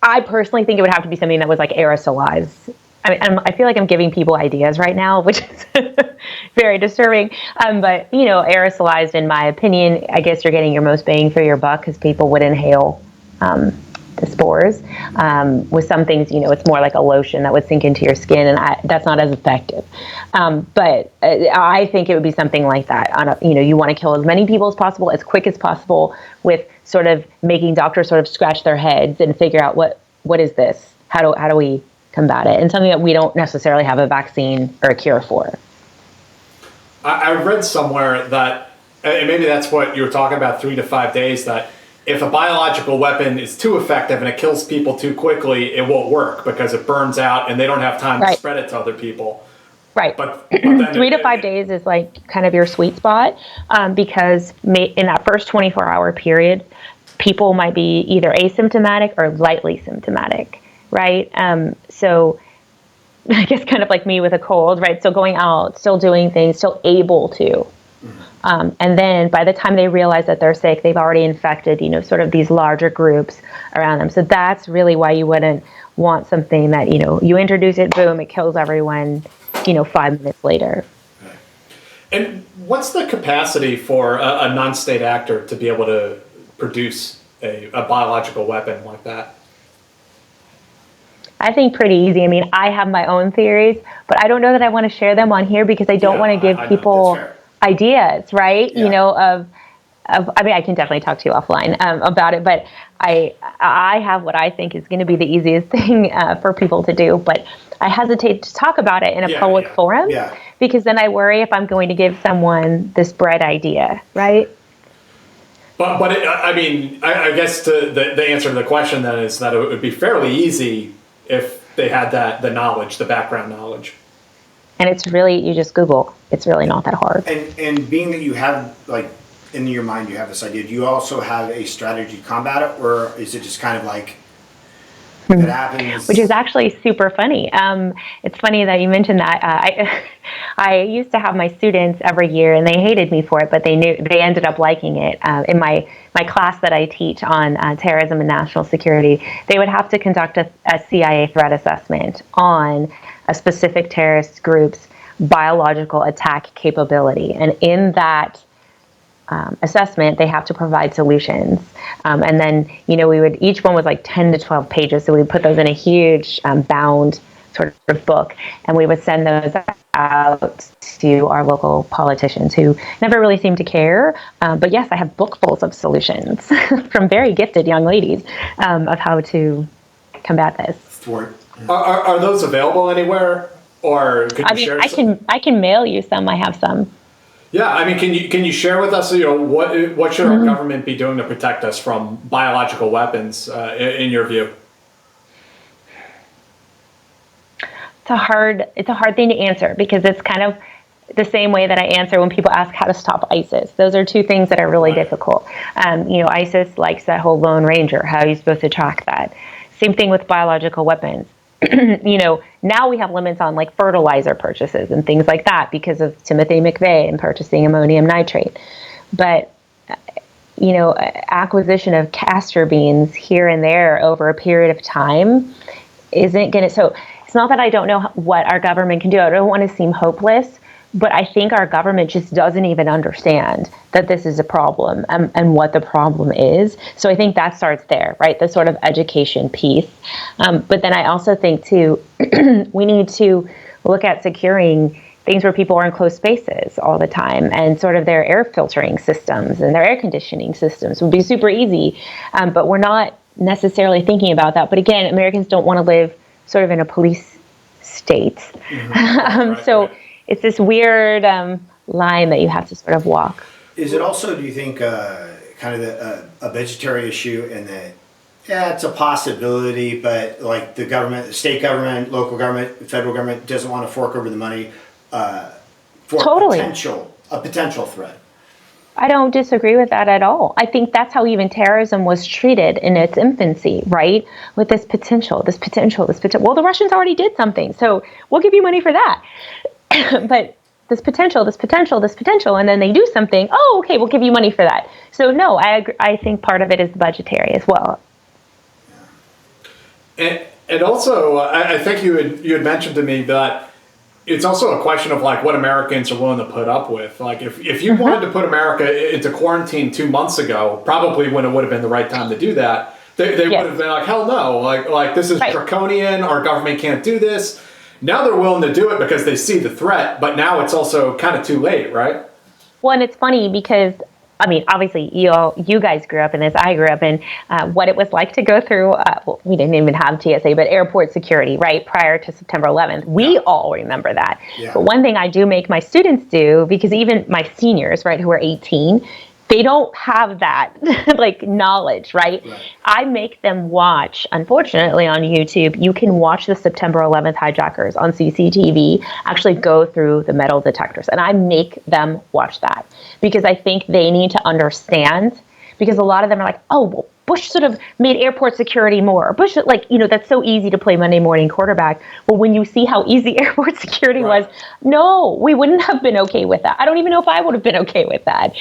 I personally think it would have to be something that was like aerosolized. I mean, I feel like I'm giving people ideas right now, which is very disturbing. But, you know, aerosolized, in my opinion, I guess you're getting your most bang for your buck because people would inhale the spores. With some things, you know, it's more like a lotion that would sink into your skin, and that's not as effective. But I think it would be something like that. You know, you want to kill as many people as possible, as quick as possible, with sort of making doctors sort of scratch their heads and figure out what is this? How do we combat it? And something that we don't necessarily have a vaccine or a cure for. I read somewhere that, and maybe that's what you were talking about, 3 to 5 days, that if a biological weapon is too effective and it kills people too quickly, it won't work because it burns out and they don't have time to spread it to other people. Right. But then 3 to 5 days is like kind of your sweet spot, because in that first 24-hour period, people might be either asymptomatic or lightly symptomatic, right? So I guess kind of like me with a cold, right? So going out, still doing things, still able to. And then by the time they realize that they're sick, they've already infected, you know, sort of these larger groups around them. So that's really why you wouldn't want something that, you know, you introduce it, boom, it kills everyone, you know, 5 minutes later. And what's the capacity for a non-state actor to be able to produce a biological weapon like that? I think pretty easy. I mean, I have my own theories, but I don't know that I want to share them on here because I don't want to give people ideas, right? Yeah. You know, I mean, I can definitely talk to you offline about it, but I have what I think is going to be the easiest thing for people to do, but I hesitate to talk about it in a public forum because then I worry if I'm going to give someone this bright idea, right? But I mean, I guess the answer to the question then is that it would be fairly easy if they had the knowledge, the background knowledge. And it's really, you just Google. It's really not that hard. And being that you have, like, in your mind you have this idea, do you also have a strategy to combat it, or is it just kind of like it happens? Which is actually super funny. It's funny that you mentioned that. I used to have my students every year, and they hated me for it, but they ended up liking it. In my class that I teach on terrorism and national security, they would have to conduct a CIA threat assessment on a specific terrorist group's biological attack capability, and in that assessment, they have to provide solutions. And then, each one was like 10 to 12 pages. So we put those in a huge bound sort of book, and we would send those out to our local politicians who never really seemed to care. But yes, I have bookfuls of solutions from very gifted young ladies of how to combat this. Are those available anywhere? Or could you share some? I can mail you some. I have some. Yeah, I mean, can you share with us, what should our government be doing to protect us from biological weapons, in your view? It's a hard thing to answer because it's kind of the same way that I answer when people ask how to stop ISIS. Those are two things that are really difficult. ISIS likes that whole Lone Ranger. How are you supposed to track that? Same thing with biological weapons. Now we have limits on like fertilizer purchases and things like that because of Timothy McVeigh and purchasing ammonium nitrate. But, acquisition of castor beans here and there over a period of time isn't going to, so it's not that I don't know what our government can do. I don't want to seem hopeless, but I think our government just doesn't even understand that this is a problem and what the problem is. So I think that starts there, right? The sort of education piece. But then I also think, too, we need to look at securing things where people are in closed spaces all the time, and sort of their air filtering systems and their air conditioning systems would be super easy. But we're not necessarily thinking about that. But again, Americans don't want to live sort of in a police state. It's this weird line that you have to sort of walk. Is it also, do you think, kind of a budgetary issue, in that, it's a possibility, but like the government, the state government, local government, federal government doesn't want to fork over the money for a potential threat? I don't disagree with that at all. I think that's how even terrorism was treated in its infancy, right? With this potential. Well, the Russians already did something, so we'll give you money for that. But this potential, and then they do something. Oh, okay, we'll give you money for that. So no, I agree. I think part of it is budgetary as well. And also, I think you had mentioned to me that it's also a question of like what Americans are willing to put up with. Like if you wanted to put America into quarantine 2 months ago, probably when it would have been the right time to do that, they would have been like, hell no, like this is draconian. Our government can't do this. Now they're willing to do it because they see the threat, but now it's also kind of too late, right? Well, and it's funny because, I mean, obviously you guys grew up in this, I grew up in what it was like to go through, we didn't even have TSA, but airport security, right, prior to September 11th. We all remember that. Yeah. But one thing I do make my students do, because even my seniors, right, who are 18, they don't have that like knowledge, right? I make them watch, unfortunately on YouTube, you can watch the September 11th hijackers on CCTV actually go through the metal detectors. And I make them watch that because I think they need to understand, because a lot of them are like, oh, well, Bush sort of made airport security more. Bush, like, that's so easy to play Monday morning quarterback. Well, when you see how easy airport security was, no, we wouldn't have been okay with that. I don't even know if I would have been okay with that,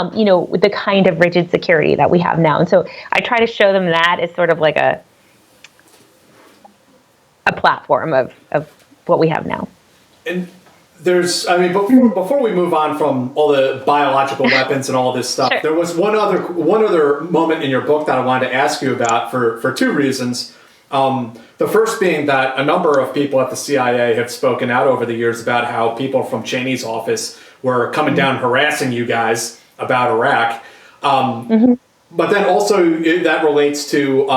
with the kind of rigid security that we have now. And so I try to show them that as sort of like a platform of what we have now. And before we move on from all the biological weapons and all this stuff, there was one other moment in your book that I wanted to ask you about for two reasons. The first being that a number of people at the CIA have spoken out over the years about how people from Cheney's office were coming down harassing you guys about Iraq. But then also that relates to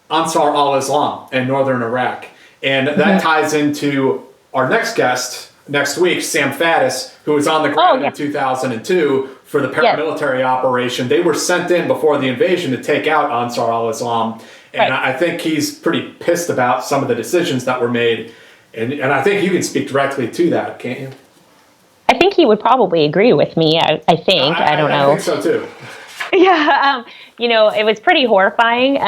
Ansar al-Islam in northern Iraq. And that ties into our next guest next week, Sam Faddis, who was on the ground in 2002 for the paramilitary operation. They were sent in before the invasion to take out Ansar al-Islam. And I think he's pretty pissed about some of the decisions that were made. And I think you can speak directly to that, can't you? I think he would probably agree with me. I think. I don't know. I think so, too. Yeah. It was pretty horrifying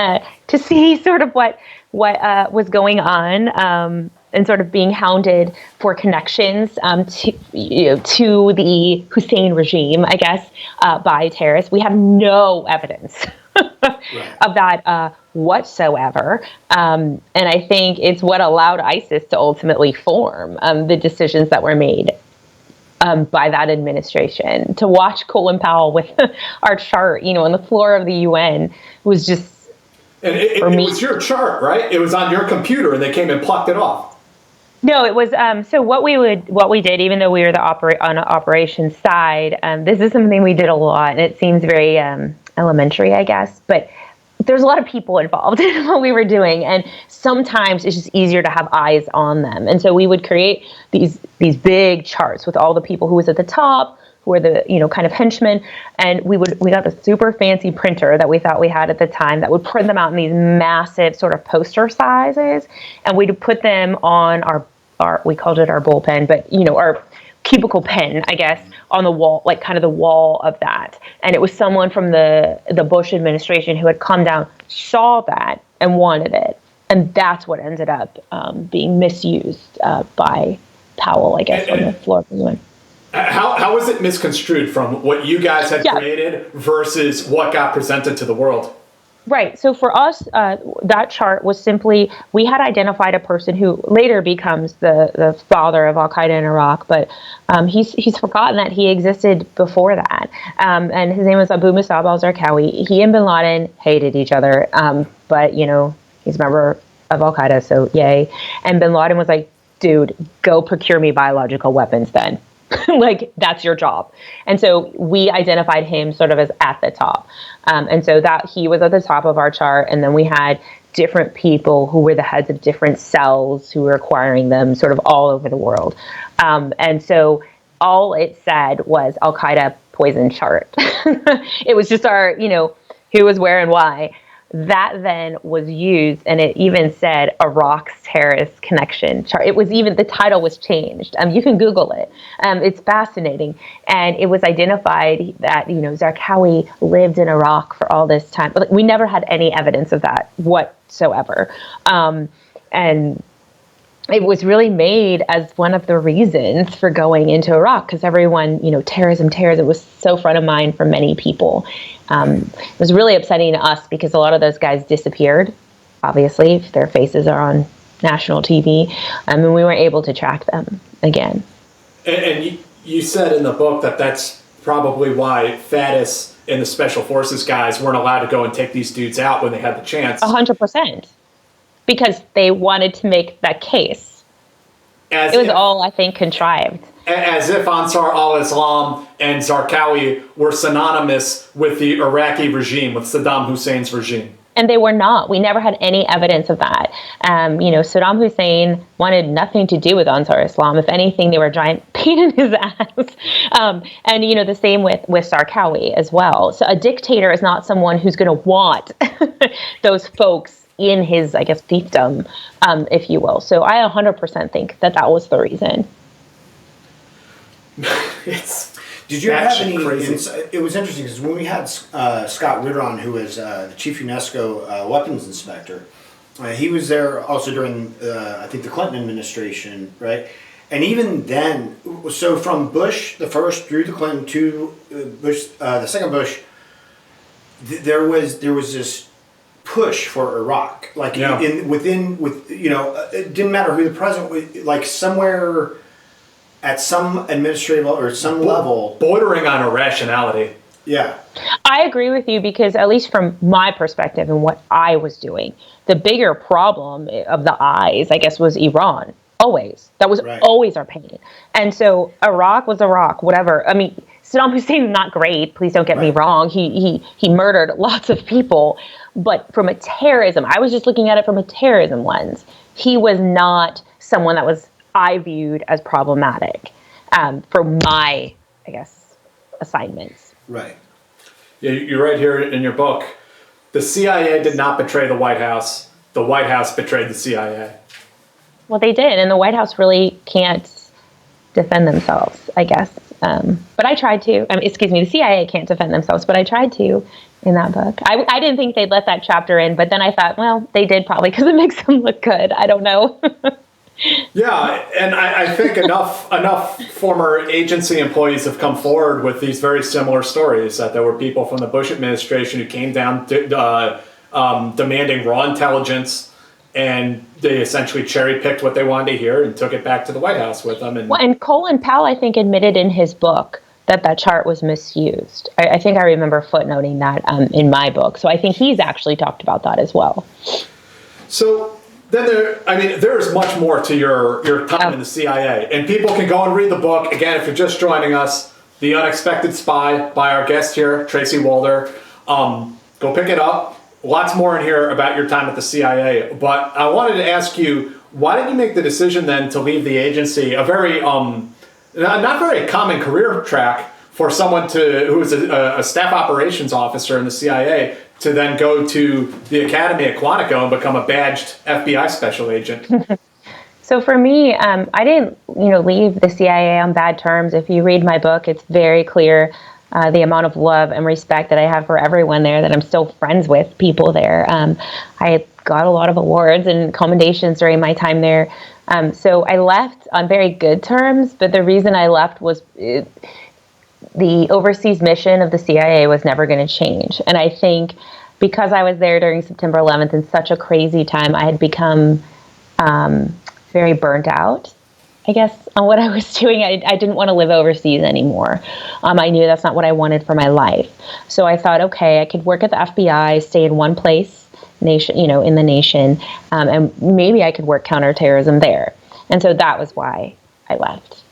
to see sort of what was going on and sort of being hounded for connections to the Hussein regime, I guess, by terrorists. We have no evidence of that whatsoever. And I think it's what allowed ISIS to ultimately form the decisions that were made by that administration. To watch Colin Powell with our chart, on the floor of the UN was just. And it was your chart, right? It was on your computer, and they came and plucked it off. No, it was. So what we did, even though we were on the operations side, this is something we did a lot, and it seems very elementary, I guess, but there's a lot of people involved in what we were doing, and sometimes it's just easier to have eyes on them. And so we would create these big charts with all the people who was at the top, who were the kind of henchmen, and we got a super fancy printer that we thought we had at the time that would print them out in these massive sort of poster sizes, and we'd put them on our we called it our bullpen, but our cubicle pen, I guess, on the wall, like kind of the wall of that. And it was someone from the Bush administration who had come down, saw that, and wanted it. And that's what ended up being misused by Powell, I guess, on the floor of the UN. How was it misconstrued from what you guys had created versus what got presented to the world? Right. So for us, that chart was simply, we had identified a person who later becomes the father of Al-Qaeda in Iraq, but he's forgotten that he existed before that. And his name was Abu Musab al-Zarqawi. He and bin Laden hated each other, but, he's a member of Al-Qaeda, so yay. And bin Laden was like, dude, go procure me biological weapons then. Like, that's your job. And so we identified him sort of as at the top. And so that he was at the top of our chart. And then we had different people who were the heads of different cells who were acquiring them sort of all over the world. And so all it said was Al-Qaeda poison chart. It was just our, who was where and why. That then was used, and it even said Iraq's terrorist connection chart. It was even, the title was changed. You can Google it. It's fascinating. And it was identified that, Zarqawi lived in Iraq for all this time. But we never had any evidence of that whatsoever. And it was really made as one of the reasons for going into Iraq, because everyone, terrorism was so front of mind for many people. It was really upsetting to us because a lot of those guys disappeared, obviously, their faces are on national TV, and we weren't able to track them again. And you said in the book that that's probably why Faddis and the Special Forces guys weren't allowed to go and take these dudes out when they had the chance. 100%. Because they wanted to make that case. It was all, I think, contrived. As if Ansar al-Islam and Zarqawi were synonymous with the Iraqi regime, with Saddam Hussein's regime. And they were not. We never had any evidence of that. Saddam Hussein wanted nothing to do with Ansar Islam. If anything, they were a giant pain in his ass. And the same with Zarqawi as well. So a dictator is not someone who's going to want those folks in his, I guess, fiefdom, if you will. So I 100% think that was the reason. Did you have any? It was interesting because when we had Scott Ritter on, who was the chief UNESCO weapons inspector, he was there also during I think the Clinton administration, right? And even then, so from Bush the first through the Clinton to Bush the second Bush, there was this push for Iraq, like it didn't matter who the president was, like somewhere at some administrative or some level, bordering on irrationality. Yeah. I agree with you because at least from my perspective and what I was doing, the bigger problem of the eyes, I guess, was Iran. Always. That was always our pain. And so Iraq was Iraq, whatever. I mean, Saddam Hussein is not great. Please don't get me wrong. He murdered lots of people. But from a terrorism, I was just looking at it from a terrorism lens. He was not someone that I viewed as problematic for my, I guess, assignments. Right. Yeah, you write here in your book, the CIA did not betray the White House. The White House betrayed the CIA. Well, they did, and the White House really can't defend themselves, I guess. But I tried to. The CIA can't defend themselves, but I tried to in that book. I didn't think they'd let that chapter in, but then I thought, well, they did probably because it makes them look good. I don't know. Yeah, and I think enough former agency employees have come forward with these very similar stories, that there were people from the Bush administration who came down demanding raw intelligence, and they essentially cherry-picked what they wanted to hear and took it back to the White House with them. And Colin Powell, I think, admitted in his book that chart was misused. I think I remember footnoting that in my book. So I think he's actually talked about that as well. So then there's much more to your time in the CIA. And people can go and read the book. Again, if you're just joining us, The Unexpected Spy by our guest here, Tracy Walder. Go pick it up. Lots more in here about your time at the CIA. But I wanted to ask you, why did you make the decision then to leave the agency, a very, not very common career track for someone who was a staff operations officer in the CIA, to then go to the academy at Quantico and become a badged FBI special agent? So for me, I didn't, leave the CIA on bad terms. If you read my book, it's very clear the amount of love and respect that I have for everyone there, that I'm still friends with people there. I got a lot of awards and commendations during my time there. So I left on very good terms, but the reason I left was the overseas mission of the CIA was never going to change. And I think because I was there during September 11th in such a crazy time, I had become very burnt out, I guess, on what I was doing. I didn't want to live overseas anymore. I knew that's not what I wanted for my life. So I thought, okay, I could work at the FBI, stay in one place, in the nation, and maybe I could work counterterrorism there. And so that was why I left.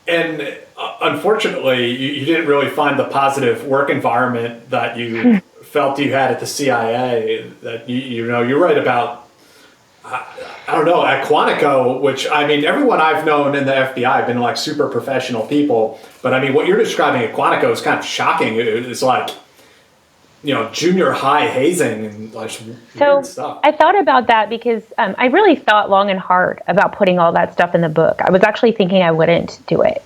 And unfortunately, you didn't really find the positive work environment that you felt you had at the CIA. That you write about, I don't know, at Quantico, which, everyone I've known in the FBI have been like super professional people. But what you're describing at Quantico is kind of shocking. It's like, junior high hazing and like weird stuff. I thought about that because I really thought long and hard about putting all that stuff in the book. I was actually thinking I wouldn't do it.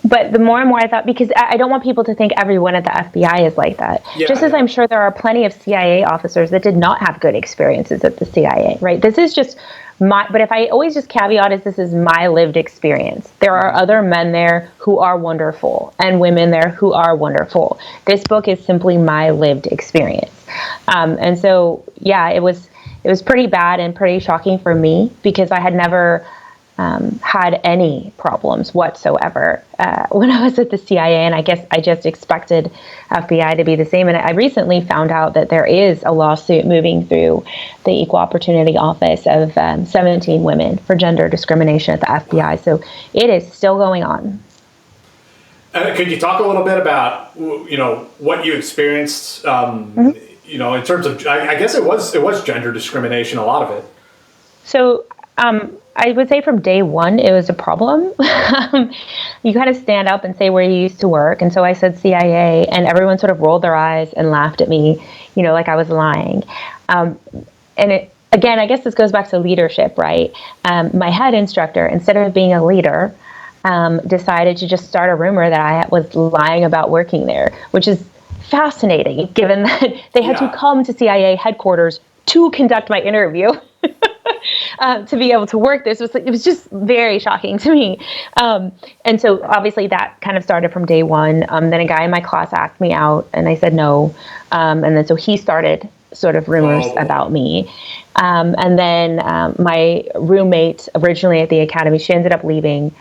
But the more and more I thought, because I don't want people to think everyone at the FBI is like that. Yeah, just as I'm sure there are plenty of CIA officers that did not have good experiences at the CIA, right? This is just but if I always just caveat is this is my lived experience. There are other men there who are wonderful and women there who are wonderful. This book is simply my lived experience. And so, yeah, it was pretty bad and pretty shocking for me because I had never had any problems whatsoever when I was at the CIA, and I guess I just expected FBI to be the same. And I recently found out that there is a lawsuit moving through the Equal Opportunity Office of 17 women for gender discrimination at the FBI. So it is still going on. Could you talk a little bit about what you experienced? In terms of, I guess it was gender discrimination, a lot of it. So. I would say from day one, it was a problem. You kind of stand up and say where you used to work. And so I said CIA, and everyone sort of rolled their eyes and laughed at me, like I was lying. Again, I guess this goes back to leadership, right? My head instructor, instead of being a leader, decided to just start a rumor that I was lying about working there, which is fascinating, given that they had to come to CIA headquarters to conduct my interview. To be able to work this it was just very shocking to me. And so obviously that kind of started from day one. Then a guy in my class asked me out and I said no. And then so he started sort of rumors about me. And then my roommate originally at the academy, she ended up leaving.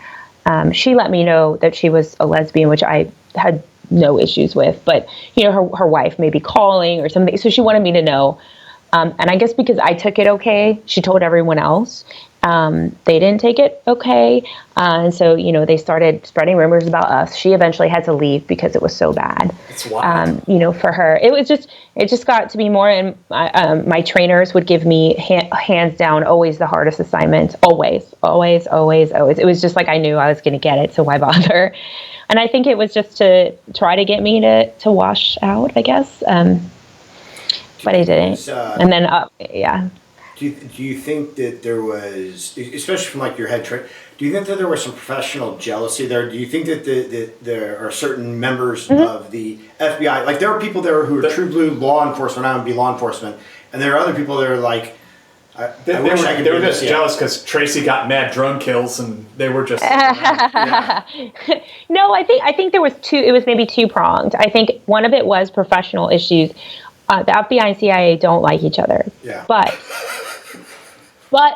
She let me know that she was a lesbian, which I had no issues with. But, her wife may be calling or something. So she wanted me to know. And I guess because I took it okay, she told everyone else. They didn't take it okay. And so, they started spreading rumors about us. She eventually had to leave because it was so bad. It's wild. For her, it just got to be more. And my trainers would give me hands down, always the hardest assignments. Always, always, always, always. It was just like I knew I was going to get it. So why bother? And I think it was just to try to get me to wash out, I guess. But I didn't. And then, yeah. Do you think that there was, especially from like your head trainer, do you think that there was some professional jealousy there? Do you think that there are certain members of the FBI, like there are people there who are true blue law enforcement, I would be law enforcement, and there are other people that are like, they were just jealous because Tracy got mad drone kills, and they were just. Yeah. No, I think there was two. It was maybe two pronged. I think one of it was professional issues. The FBI and CIA don't like each other. Yeah. But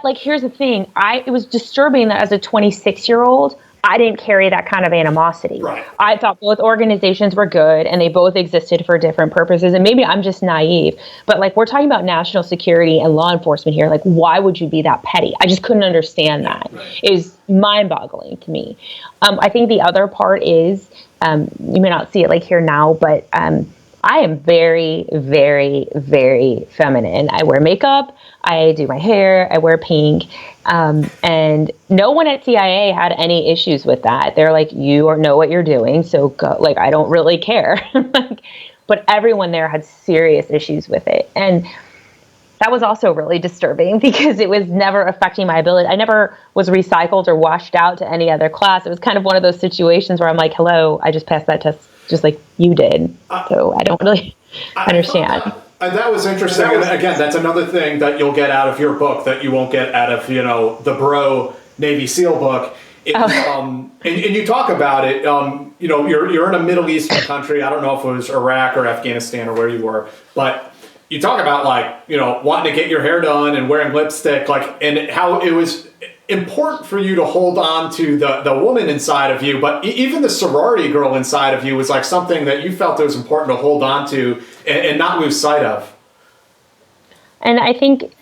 like, here's the thing. It was disturbing that as a 26-year-old, I didn't carry that kind of animosity. Right. I thought both organizations were good and they both existed for different purposes. And maybe I'm just naive, but like, we're talking about national security and law enforcement here. Like, why would you be that petty? I just couldn't understand that. Right. It was mind-boggling to me. I think the other part is, you may not see it like here now, but I am very, very, very feminine. I wear makeup, I do my hair, I wear pink, and no one at CIA had any issues with that. They're like, you know what you're doing, so go. Like, I don't really care. But everyone there had serious issues with it. And that was also really disturbing because it was never affecting my ability. I never was recycled or washed out to any other class. It was kind of one of those situations where I'm like, hello, I just passed that test just like you did. So I don't really understand. That was interesting. And again, that's another thing that you'll get out of your book that you won't get out of, the Bro Navy SEAL book. And you talk about it, you're in a Middle Eastern country. I don't know if it was Iraq or Afghanistan or where you were, but you talk about wanting to get your hair done and wearing lipstick, and how it was important for you to hold on to the woman inside of you, but even the sorority girl inside of you was like something that you felt it was important to hold on to and not lose sight of. And I think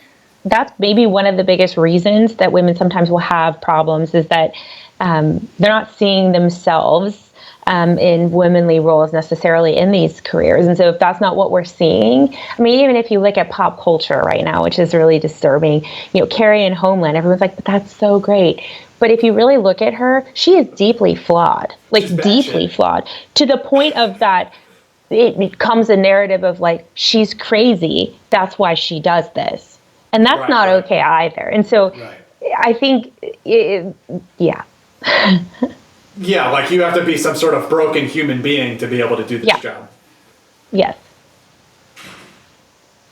that's maybe one of the biggest reasons that women sometimes will have problems is that they're not seeing themselves in womanly roles necessarily in these careers. And so if that's not what we're seeing, I mean, even if you look at pop culture right now, which is really disturbing, Carrie in Homeland, everyone's like, but that's so great. But if you really look at her, she is deeply flawed, deeply flawed, to the point of that it becomes a narrative of like, she's crazy. That's why she does this. And that's not okay either. And so I think, yeah. Yeah, like you have to be some sort of broken human being to be able to do this job. Yes.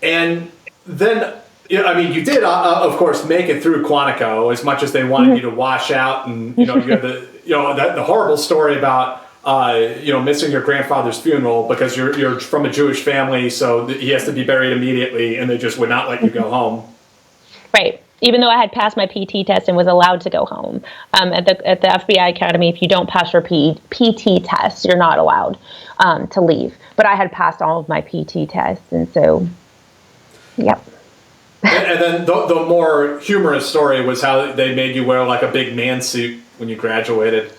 And then, you did, of course, make it through Quantico as much as they wanted you to wash out. And, you have the horrible story about, missing your grandfather's funeral because you're from a Jewish family, so he has to be buried immediately, and they just would not let you go home. Right. Even though I had passed my PT test and was allowed to go home. At the FBI Academy, if you don't pass your PT test, you're not allowed to leave. But I had passed all of my PT tests, and so, yep. And then the more humorous story was how they made you wear like a big man suit when you graduated.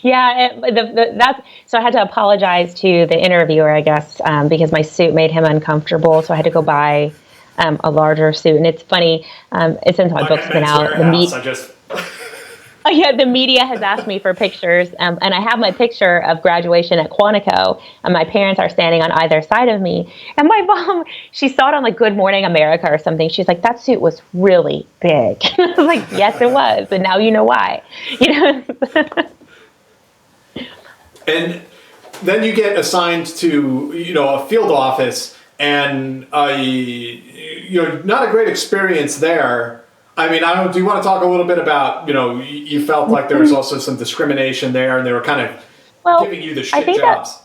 Yeah, so I had to apologize to the interviewer, I guess, because my suit made him uncomfortable. So I had to go buy a larger suit. And it's funny, since my book's been out, the media has asked me for pictures, and I have my picture of graduation at Quantico, and my parents are standing on either side of me. And my mom, she saw it on like Good Morning America or something. She's like, that suit was really big. I was like, yes, it was. And now you know why. And then you get assigned to, a field office, and not a great experience there. I mean, do you want to talk a little bit about, you felt like there was also some discrimination there, and they were kind of giving you the shit jobs.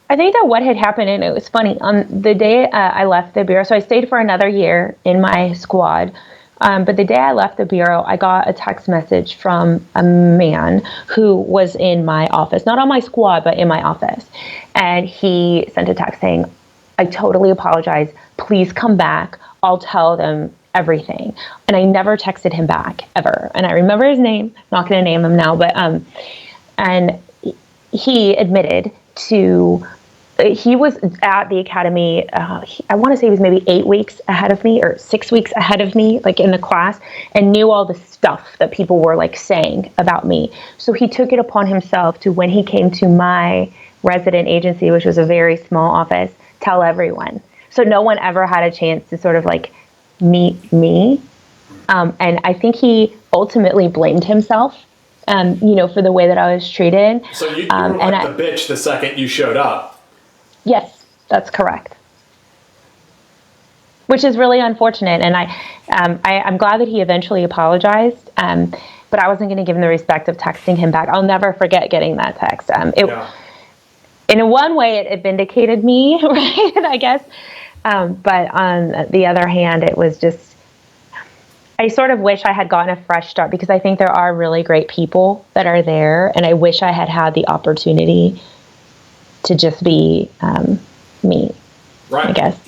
I think that what had happened, and it was funny, on the day I left the Bureau, so I stayed for another year in my squad. But the day I left the bureau, I got a text message from a man who was in my office, not on my squad, but in my office. And he sent a text saying, I totally apologize. Please come back. I'll tell them everything. And I never texted him back ever. And I remember his name, not going to name him now, but, and he admitted to, he was at the academy, I want to say he was maybe 8 weeks ahead of me or 6 weeks ahead of me, like in the class, and knew all the stuff that people were like saying about me. So he took it upon himself to, when he came to my resident agency, which was a very small office, tell everyone. So no one ever had a chance to sort of like meet me. And I think he ultimately blamed himself, for the way that I was treated. So you were like the bitch the second you showed up. Yes, that's correct. Which is really unfortunate, and I'm glad that he eventually apologized. But I wasn't going to give him the respect of texting him back. I'll never forget getting that text. In one way, it vindicated me, right? I guess. But on the other hand, it was just, I sort of wish I had gotten a fresh start, because I think there are really great people that are there, and I wish I had had the opportunity to just be me, right? I guess.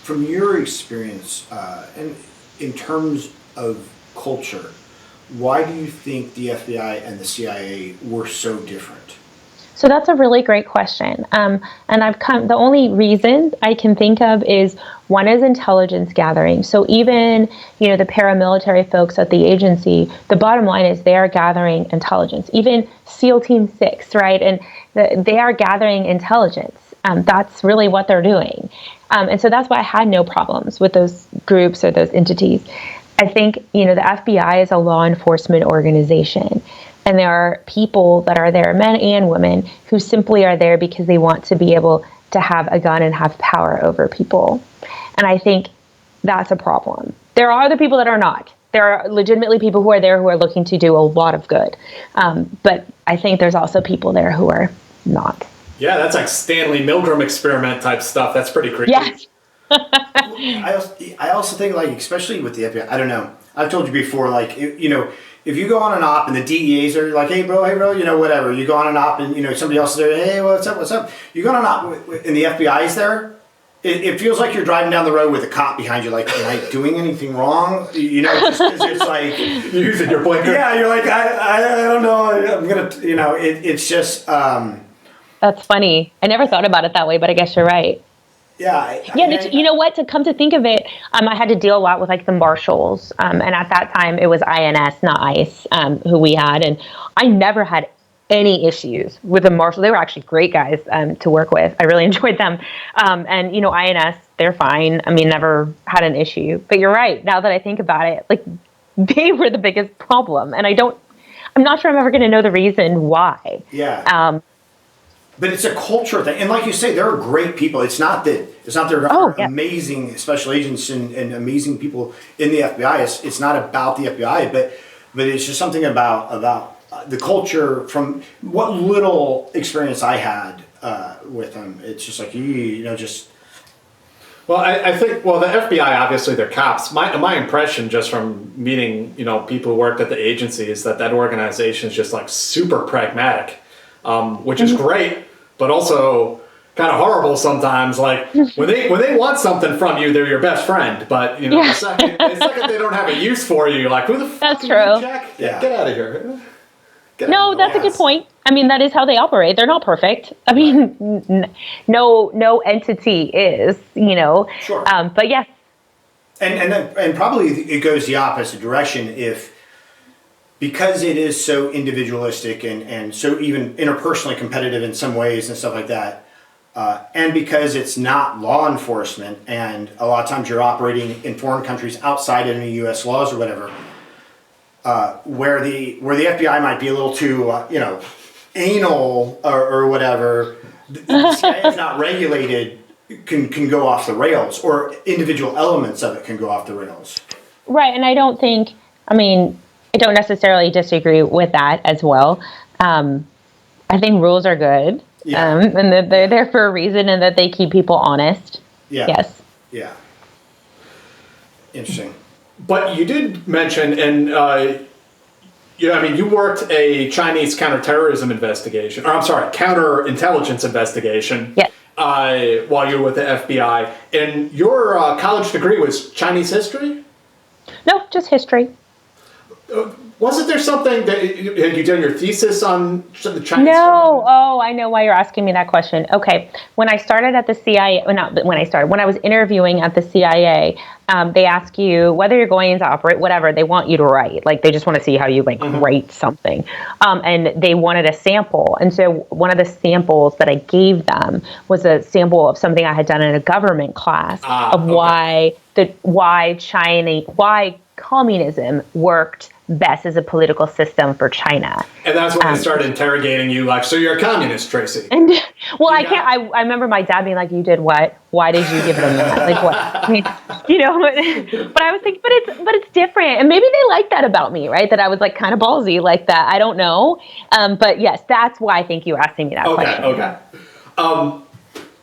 From your experience, and in terms of culture, why do you think the FBI and the CIA were so different? So that's a really great question. And the only reason I can think of is, one is intelligence gathering. So even, the paramilitary folks at the agency, the bottom line is they are gathering intelligence. Even SEAL Team 6, right? And they are gathering intelligence. That's really what they're doing. And so that's why I had no problems with those groups or those entities. I think, the FBI is a law enforcement organization. And there are people that are there, men and women, who simply are there because they want to be able to have a gun and have power over people. And I think that's a problem. There are other people that are not. There are legitimately people who are there who are looking to do a lot of good. But I think there's also people there who are not. Yeah, that's like Stanley Milgram experiment type stuff. That's pretty creepy. Yes. I also think, like, especially with the FBI, I don't know. I've told you before, like, if you go on an op and the DEAs are like, hey bro, whatever. You go on an op and, somebody else is there, hey, what's up? You go on an op and the FBI is there, it feels like you're driving down the road with a cop behind you, like, am I doing anything wrong? Just because it's like... You're using your blinker. Yeah, you're like, I don't know, I'm going to, it's just... That's funny. I never thought about it that way, but I guess you're right. Yeah. You know what? To come to think of it, I had to deal a lot with like the marshals, and at that time it was INS, not ICE, who we had, and I never had any issues with the marshals. They were actually great guys to work with. I really enjoyed them, and INS, they're fine. I mean, never had an issue. But you're right. Now that I think about it, like, they were the biggest problem, and I'm not sure I'm ever going to know the reason why. Yeah. But it's a culture thing, and like you say, there are great people. It's not there are amazing special agents and amazing people in the FBI. It's not about the FBI, but it's just something about the culture. From what little experience I had with them, it's just like just. Well, I think the FBI, obviously they're cops. My impression just from meeting people who worked at the agency is that organization is just like super pragmatic. Which is great, but also kind of horrible sometimes. Like when they want something from you, they're your best friend. But the second they don't have a use for you, you're like, who the fuck? That's true. Jack? Yeah. Get out of here. That's a good point. I mean, that is how they operate. They're not perfect. I mean, no entity is, Sure. But yes. And probably it goes the opposite direction because it is so individualistic and so even interpersonally competitive in some ways and stuff like that, and because it's not law enforcement, and a lot of times you're operating in foreign countries outside of any U.S. laws or whatever, where the FBI might be a little too anal or whatever, the CIA is not regulated, can go off the rails, or individual elements of it can go off the rails. Right, and I don't necessarily disagree with that as well. I think rules are good, and that they're there for a reason, and that they keep people honest. Yeah. Yes. Yeah. Interesting. But you did mention, and you worked a Chinese counterterrorism investigation, or I'm sorry, counterintelligence investigation. Yes. While you were with the FBI, and your college degree was Chinese history? No, just history. Wasn't there something that had you done your thesis on the Chinese? No. Oh, I know why you're asking me that question. Okay. When I started at the CIA, when I was interviewing at the CIA, they ask you whether you're going to operate, whatever, they want you to write. Like, they just want to see how you write something. And they wanted a sample. And so one of the samples that I gave them was a sample of something I had done in a government class why communism worked best as a political system for China. And that's when they started interrogating you, like, so you're a communist, Tracy. And I remember my dad being like, you did what? Why did you give them that? Like, what? I mean, but I was thinking, but it's different. And maybe they like that about me, right? That I was like kind of ballsy like that. I don't know. But yes, that's why I think you asking me that question. Okay.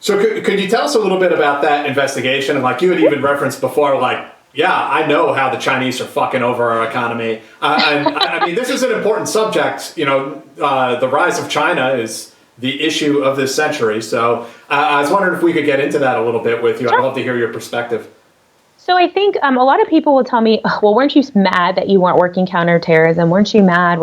So could you tell us a little bit about that investigation? And like you had even referenced before, like, yeah, I know how the Chinese are fucking over our economy. I mean, this is an important subject. The rise of China is the issue of this century. So I was wondering if we could get into that a little bit with you. Sure. I'd love to hear your perspective. So I think a lot of people will tell me, well, weren't you mad that you weren't working counterterrorism? Weren't you mad?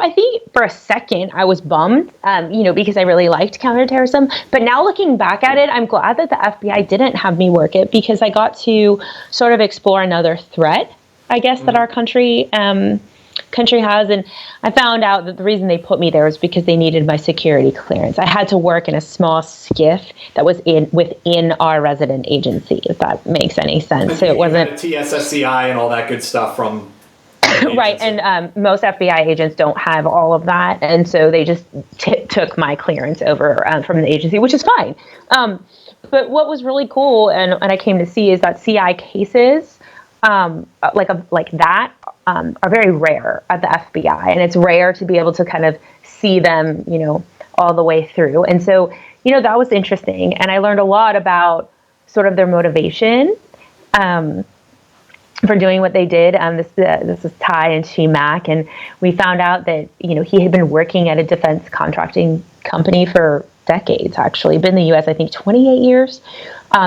I think for a second I was bummed, because I really liked counterterrorism. But now looking back at it, I'm glad that the FBI didn't have me work it, because I got to sort of explore another threat, I guess, that our country has. And I found out that the reason they put me there was because they needed my security clearance. I had to work in a small skiff that was within our resident agency, if that makes any sense. So it wasn't TSSCI and all that good stuff from right. And most FBI agents don't have all of that, and so they just took my clearance over from the agency, which is fine. But what was really cool, and I came to see, is that CI cases like that are very rare at the FBI, and it's rare to be able to kind of see them, all the way through. And so, that was interesting, and I learned a lot about sort of their motivation for doing what they did. This is Ty and Chi Mac, and we found out that he had been working at a defense contracting company for decades, actually been in the U.S. I think 28 years.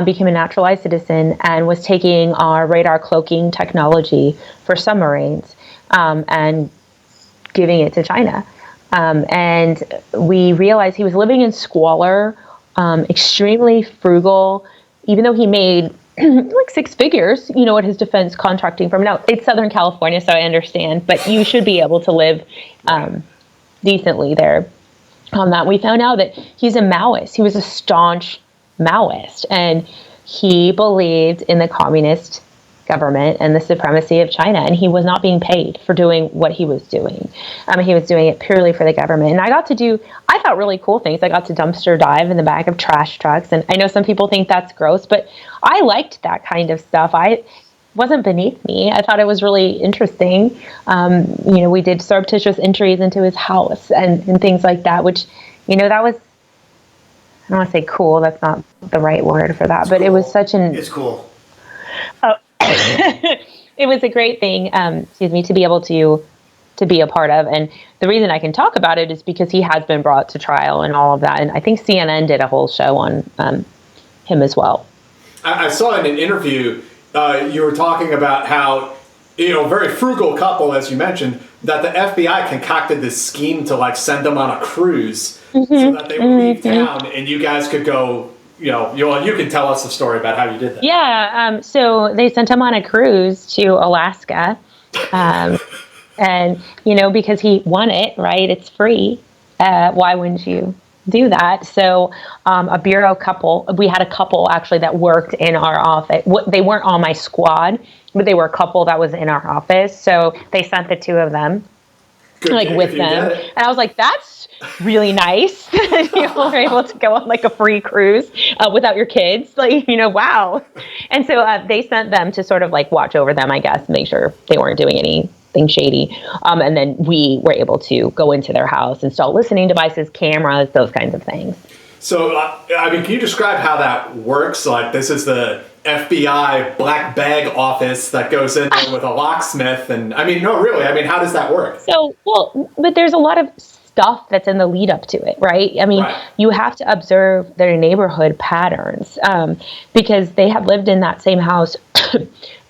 Became a naturalized citizen and was taking our radar cloaking technology for submarines and giving it to China. And we realized he was living in squalor, extremely frugal, even though he made like six figures, at his defense contracting firm. Now, it's Southern California, so I understand, but you should be able to live decently there. On that, we found out that he's a Maoist. He was a staunch Maoist, and he believed in the communist government and the supremacy of China, and he was not being paid for doing what he was doing. He was doing it purely for the government. And I thought really cool things. I got to dumpster dive in the back of trash trucks, and I know some people think that's gross, but I liked that kind of stuff. Wasn't beneath me. I thought it was really interesting. We did surreptitious entries into his house and things like that, which, that was, I don't want to say cool. That's not the right word for that, it's but cool. It was such an... It's cool. Oh, it was a great thing, to be able to be a part of. And the reason I can talk about it is because he has been brought to trial and all of that. And I think CNN did a whole show on him as well. I saw in an interview, you were talking about how, very frugal couple, as you mentioned, that the FBI concocted this scheme to like send them on a cruise so that they would leave town and you guys could go, you can tell us the story about how you did that. Yeah. So they sent him on a cruise to Alaska. And, because he won it, right? It's free. Why wouldn't you do that? So a bureau couple, we had a couple actually that worked in our office. They weren't on my squad, but they were a couple that was in our office. So they sent the two of them with them. And I was like, that's really nice. You're able to go on like a free cruise without your kids. Wow. And so they sent them to sort of like watch over them, I guess, make sure they weren't doing anything shady. And then we were able to go into their house, install listening devices, cameras, those kinds of things. So, can you describe how that works? Like, this is the FBI black bag office that goes in there with a locksmith. And I mean, no, really, I mean, how does that work? So, well, but there's a lot of stuff that's in the lead up to it, right? I mean, Right. you have to observe their neighborhood patterns because they have lived in that same house,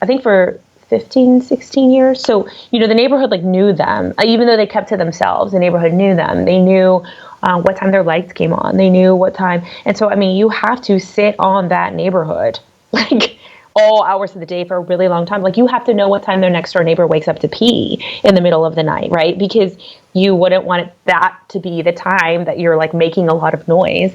I think, for 15, 16 years. So, you know, the neighborhood like knew them, even though they kept to themselves, the neighborhood knew them. They knew what time their lights came on. They knew what time. And so, I mean, you have to sit on that neighborhood like all hours of the day for a really long time. Like you have to know what time their next door neighbor wakes up to pee in the middle of the night, right? Because you wouldn't want that to be the time that you're like making a lot of noise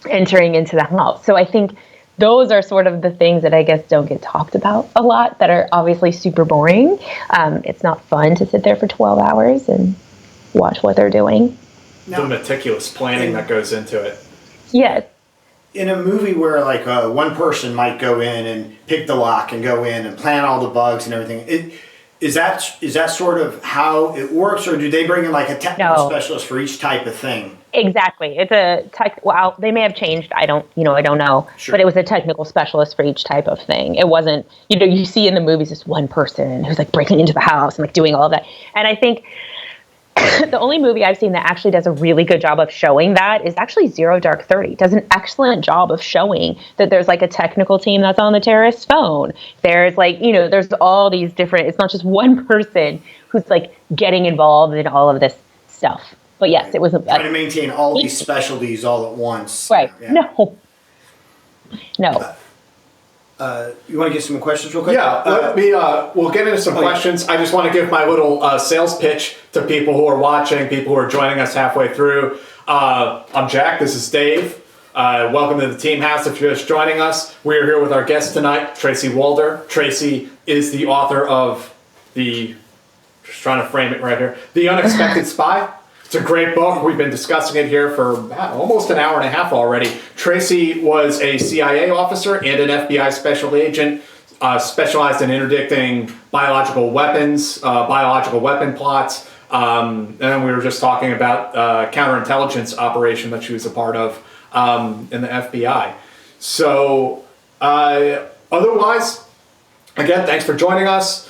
entering into the house. So I think those are sort of the things that I guess don't get talked about a lot that are obviously super boring. It's not fun to sit there for 12 hours and watch what they're doing. The meticulous planning that goes into it. Yes. In a movie where like one person might go in and pick the lock and go in and plan all the bugs and everything, is that sort of how it works, or do they bring in like a technical specialist for each type of thing? Exactly. It's a well, they may have changed. I don't know. Sure. But it was a technical specialist for each type of thing. It wasn't, you see in the movies this one person who's like breaking into the house and like doing all of that. And I think the only movie I've seen that actually does a really good job of showing that is actually Zero Dark 30. It does an excellent job of showing that there's like a technical team that's on the terrorist's phone. There's like, there's all these different, it's not just one person who's like getting involved in all of this stuff. But yes, it was trying to maintain all these specialties all at once. Right. Yeah. No. You want to get some questions real quick? Yeah, we'll get into some questions. I just want to give my little sales pitch to people who are watching, people who are joining us halfway through. I'm Jack, this is Dave. Welcome to the Team House if you're just joining us. We're here with our guest tonight, Tracy Walder. Tracy is the author of just trying to frame it right here, The Unexpected Spy. It's a great book. We've been discussing it here for almost an hour and a half already. Tracy was a CIA officer and an FBI special agent, specialized in interdicting biological weapons, biological weapon plots. And then we were just talking about counterintelligence operation that she was a part of in the FBI. So otherwise, again, thanks for joining us.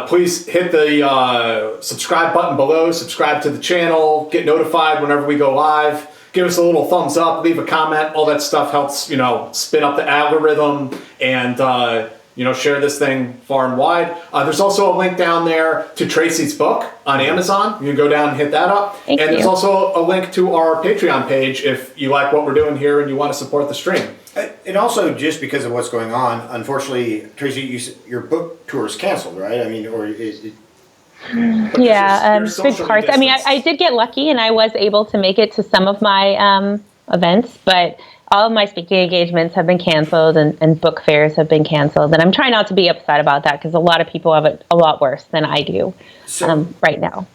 Please hit the subscribe button below, subscribe to the channel, get notified whenever we go live, give us a little thumbs up, leave a comment. All that stuff helps, spin up the algorithm and, share this thing far and wide. There's also a link down there to Tracy's book on Amazon. You can go down and hit that up. Thank you. There's also a link to our Patreon page if you like what we're doing here and you want to support the stream. And also, just because of what's going on, unfortunately, Tracy, your book tour is canceled, right? I mean, or yeah, big parts. I mean, I did get lucky, and I was able to make it to some of my events, but all of my speaking engagements have been canceled, and book fairs have been canceled. And I'm trying not to be upset about that because a lot of people have it a lot worse than I do right now.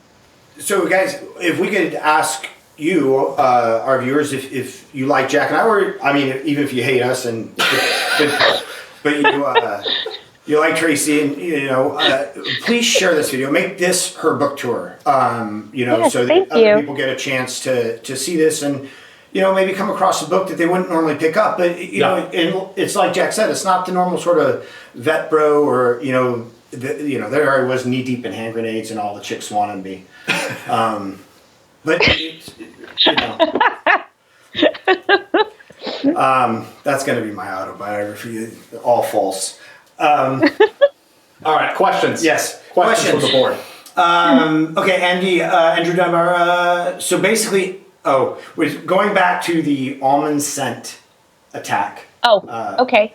So, guys, if we could ask you, our viewers, if you like Jack and I, or I mean, even if you hate us, but you like Tracy, and please share this video. Make this her book tour. Yes, so that other people get a chance to see this and maybe come across a book that they wouldn't normally pick up. But and it's like Jack said, it's not the normal sort of vet bro or there I was knee deep in hand grenades and all the chicks wanted me. But that's going to be my autobiography. All false. All right, questions. Yes, questions from the board. Okay, Andrew Dunbar. So basically, we're going back to the almond scent attack. Okay.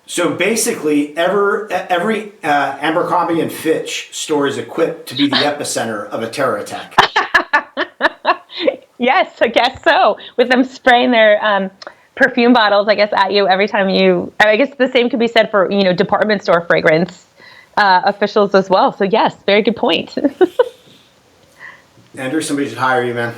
So basically, every Abercrombie and Fitch store is equipped to be the epicenter of a terror attack. Yes, I guess so. With them spraying their perfume bottles, I guess, at you every time I guess the same could be said for, department store fragrance officials as well. So yes, very good point. Andrew, somebody should hire you, man.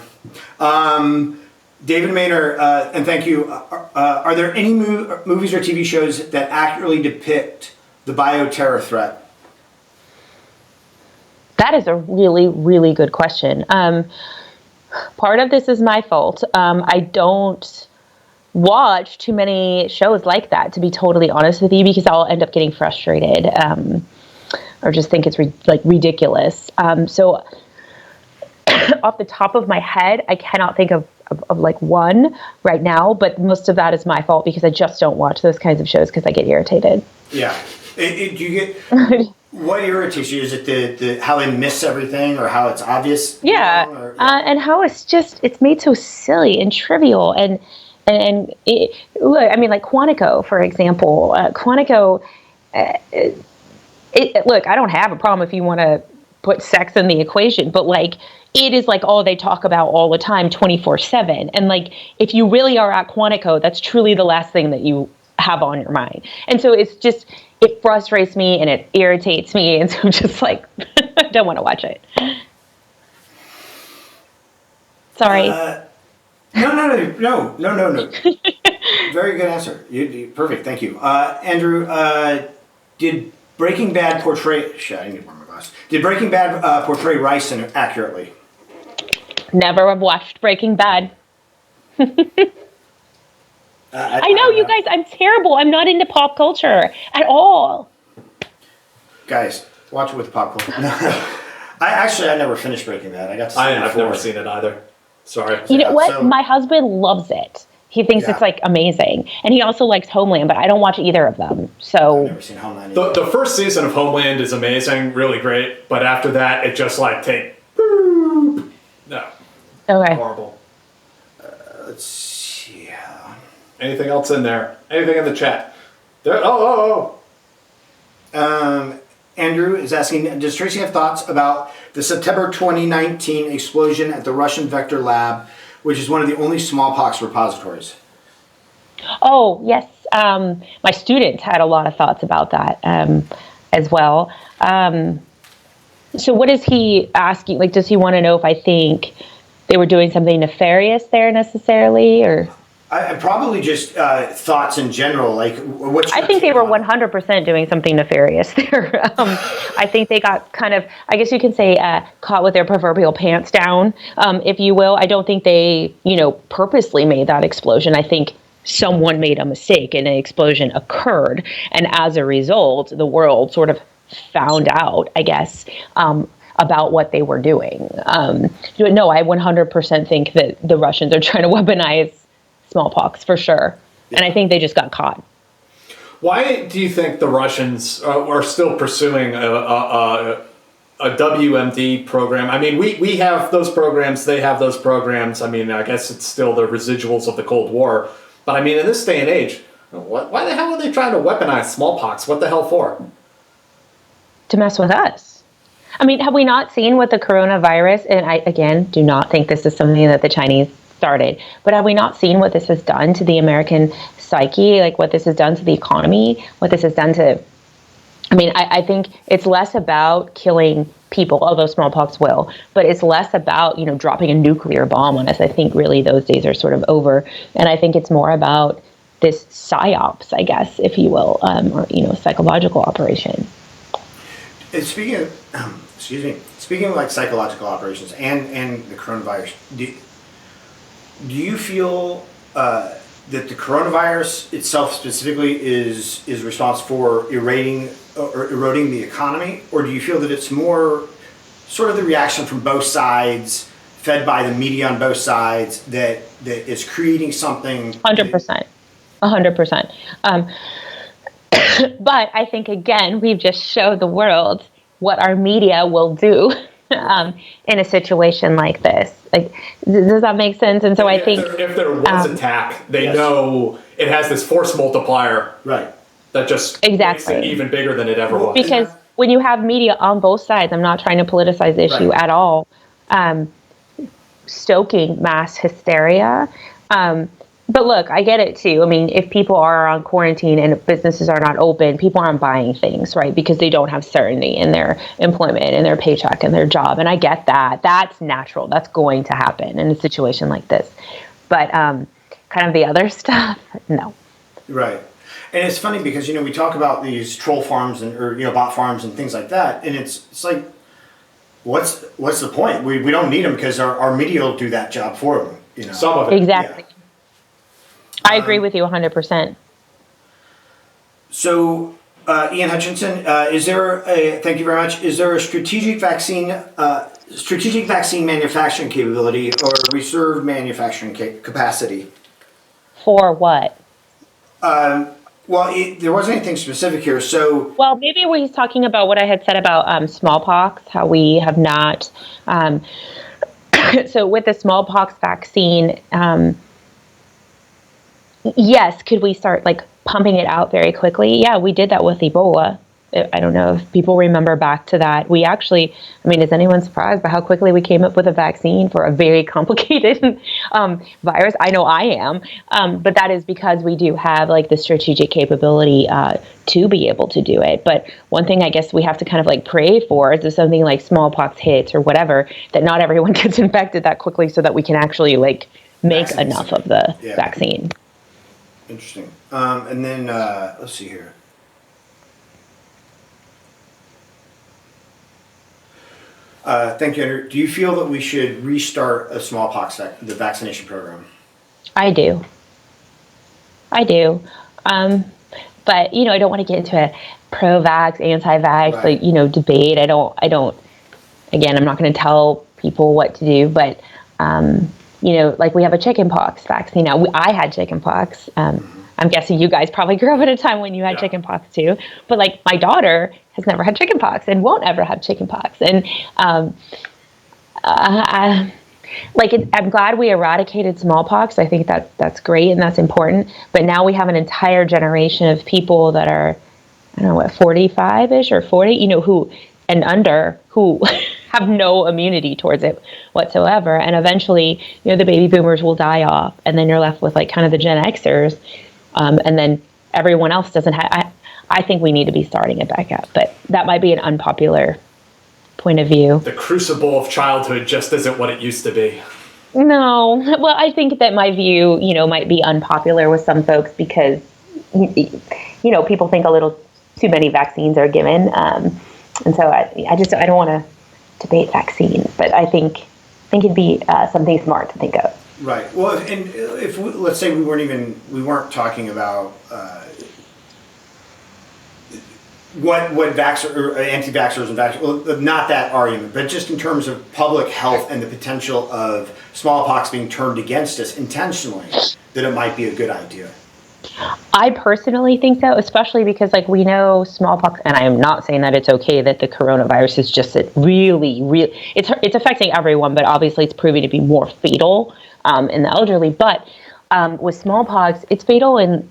David Maynard, and thank you. Are there any movies or TV shows that accurately depict the bioterror threat? That is a really, really good question. Part of this is my fault. I don't watch too many shows like that, to be totally honest with you, because I'll end up getting frustrated, or just think it's ridiculous. So off the top of my head, I cannot think of like one right now, but most of that is my fault because I just don't watch those kinds of shows because I get irritated. Yeah. Do you get, what irritates you? Is it the how they miss everything, or how it's obvious? Yeah. And how it's made so silly and trivial. And look, I mean, like Quantico, for example. Quantico, look, I don't have a problem if you want to put sex in the equation, but like, it is like all they talk about all the time, 24/7. And like, if you really are at Quantico, that's truly the last thing that you have on your mind. And so it's just, it frustrates me and it irritates me. And so I'm just like, I don't want to watch it. Sorry. No. Very good answer. Perfect. Thank you. Andrew, did Breaking Bad portray... Shit, I need to wear my glasses. Did Breaking Bad portray Rice accurately? Never have watched Breaking Bad. I know, you guys, I'm terrible. I'm not into pop culture at all. Guys, watch it with pop culture. I never finished Breaking Bad. I got to see it. I've never seen it either. Sorry. You know what? My husband loves it. He thinks it's like amazing. And he also likes Homeland, but I don't watch either of them. So I've never seen Homeland either. The first season of Homeland is amazing, really great, but after that it just like no. Okay. Horrible. Let's see. Anything else in there? Anything in the chat? Andrew is asking, does Tracy have thoughts about the September 2019 explosion at the Russian Vector Lab, which is one of the only smallpox repositories? Oh, yes. My students had a lot of thoughts about that as well. So what is he asking? Like, does he want to know if I think they were doing something nefarious there necessarily, or? I probably just thoughts in general. Like, what's I think they were 100% doing something nefarious there. I think they got kind of, I guess you can say, caught with their proverbial pants down, if you will. I don't think they, purposely made that explosion. I think someone made a mistake and an explosion occurred. And as a result, the world sort of found out, I guess, about what they were doing. No, I 100% think that the Russians are trying to weaponize smallpox for sure. Yeah. And I think they just got caught. Why do you think the Russians are still pursuing a WMD program? I mean, we have those programs, they have those programs. I mean, I guess it's still the residuals of the Cold War. But I mean, in this day and age, why the hell are they trying to weaponize smallpox? What the hell for? To mess with us. I mean, have we not seen what the coronavirus, and I, again, do not think this is something that the Chinese started, but have we not seen what this has done to the American psyche, like what this has done to the economy, what this has done to, I mean, I think it's less about killing people, although smallpox will, but it's less about, dropping a nuclear bomb on us. I think really those days are sort of over. And I think it's more about this psyops, I guess, if you will, or, psychological operation. And speaking of like psychological operations and the coronavirus, do you feel that the coronavirus itself specifically is responsible for eroding the economy, or do you feel that it's more sort of the reaction from both sides, fed by the media on both sides, that is creating something? 100%. 100%. But I think, again, we've just showed the world what our media will do in a situation like this. Like, does that make sense? And so I think if there was attack, they know it has this force multiplier, right? That just makes it even bigger than it ever was. Because when you have media on both sides, I'm not trying to politicize the issue at all, stoking mass hysteria. But look, I get it too. I mean, if people are on quarantine and businesses are not open, people aren't buying things, right? Because they don't have certainty in their employment and their paycheck and their job. And I get that. That's natural. That's going to happen in a situation like this. But kind of the other stuff, no. Right. And it's funny because, we talk about these troll farms or bot farms and things like that. And it's like, what's the point? We don't need them because our media will do that job for them. Some of it. Exactly. Yeah. I agree with you 100%. So, Ian Hutchinson, thank you very much. Is there a strategic vaccine manufacturing capability or reserve manufacturing capacity? For what? There wasn't anything specific here, so... Well, maybe he's talking about what I had said about smallpox, how we have not... so with the smallpox vaccine, yes, could we start like pumping it out very quickly? Yeah, we did that with Ebola. I don't know if people remember back to that. We actually, I mean, is anyone surprised by how quickly we came up with a vaccine for a very complicated virus? I know I am, but that is because we do have like the strategic capability to be able to do it. But one thing I guess we have to kind of like pray for is if something like smallpox hits or whatever, that not everyone gets infected that quickly so that we can actually like make enough of the vaccine. Interesting. And then, let's see here. Thank you, Andrew. Do you feel that we should restart the vaccination program? I do. But, I don't want to get into a pro-vax, anti-vax, debate. I don't, again, I'm not going to tell people what to do, but, like we have a chickenpox vaccine now. I had chickenpox. I'm guessing you guys probably grew up at a time when you had chickenpox too. But like my daughter has never had chickenpox and won't ever have chickenpox. And I'm glad we eradicated smallpox. I think that's great and that's important. But now we have an entire generation of people that are, 45-ish or 40, who and under who have no immunity towards it whatsoever. And eventually, the baby boomers will die off, and then you're left with like kind of the Gen Xers. And then everyone else doesn't have. I think we need to be starting it back up, but that might be an unpopular point of view. The crucible of childhood just isn't what it used to be. No, well, I think that my view, might be unpopular with some folks because, people think a little too many vaccines are given, and so I don't want to debate vaccines, but I think it'd be something smart to think of. Right. Well, and if let's say we weren't talking about what anti-vaxxers and vaccines, well, not that argument, but just in terms of public health and the potential of smallpox being turned against us intentionally, that it might be a good idea. I personally think so, especially because we know smallpox, and I am not saying that it's okay that the coronavirus is just really, it's affecting everyone, but obviously it's proving to be more fatal in the elderly. But with smallpox, it's fatal in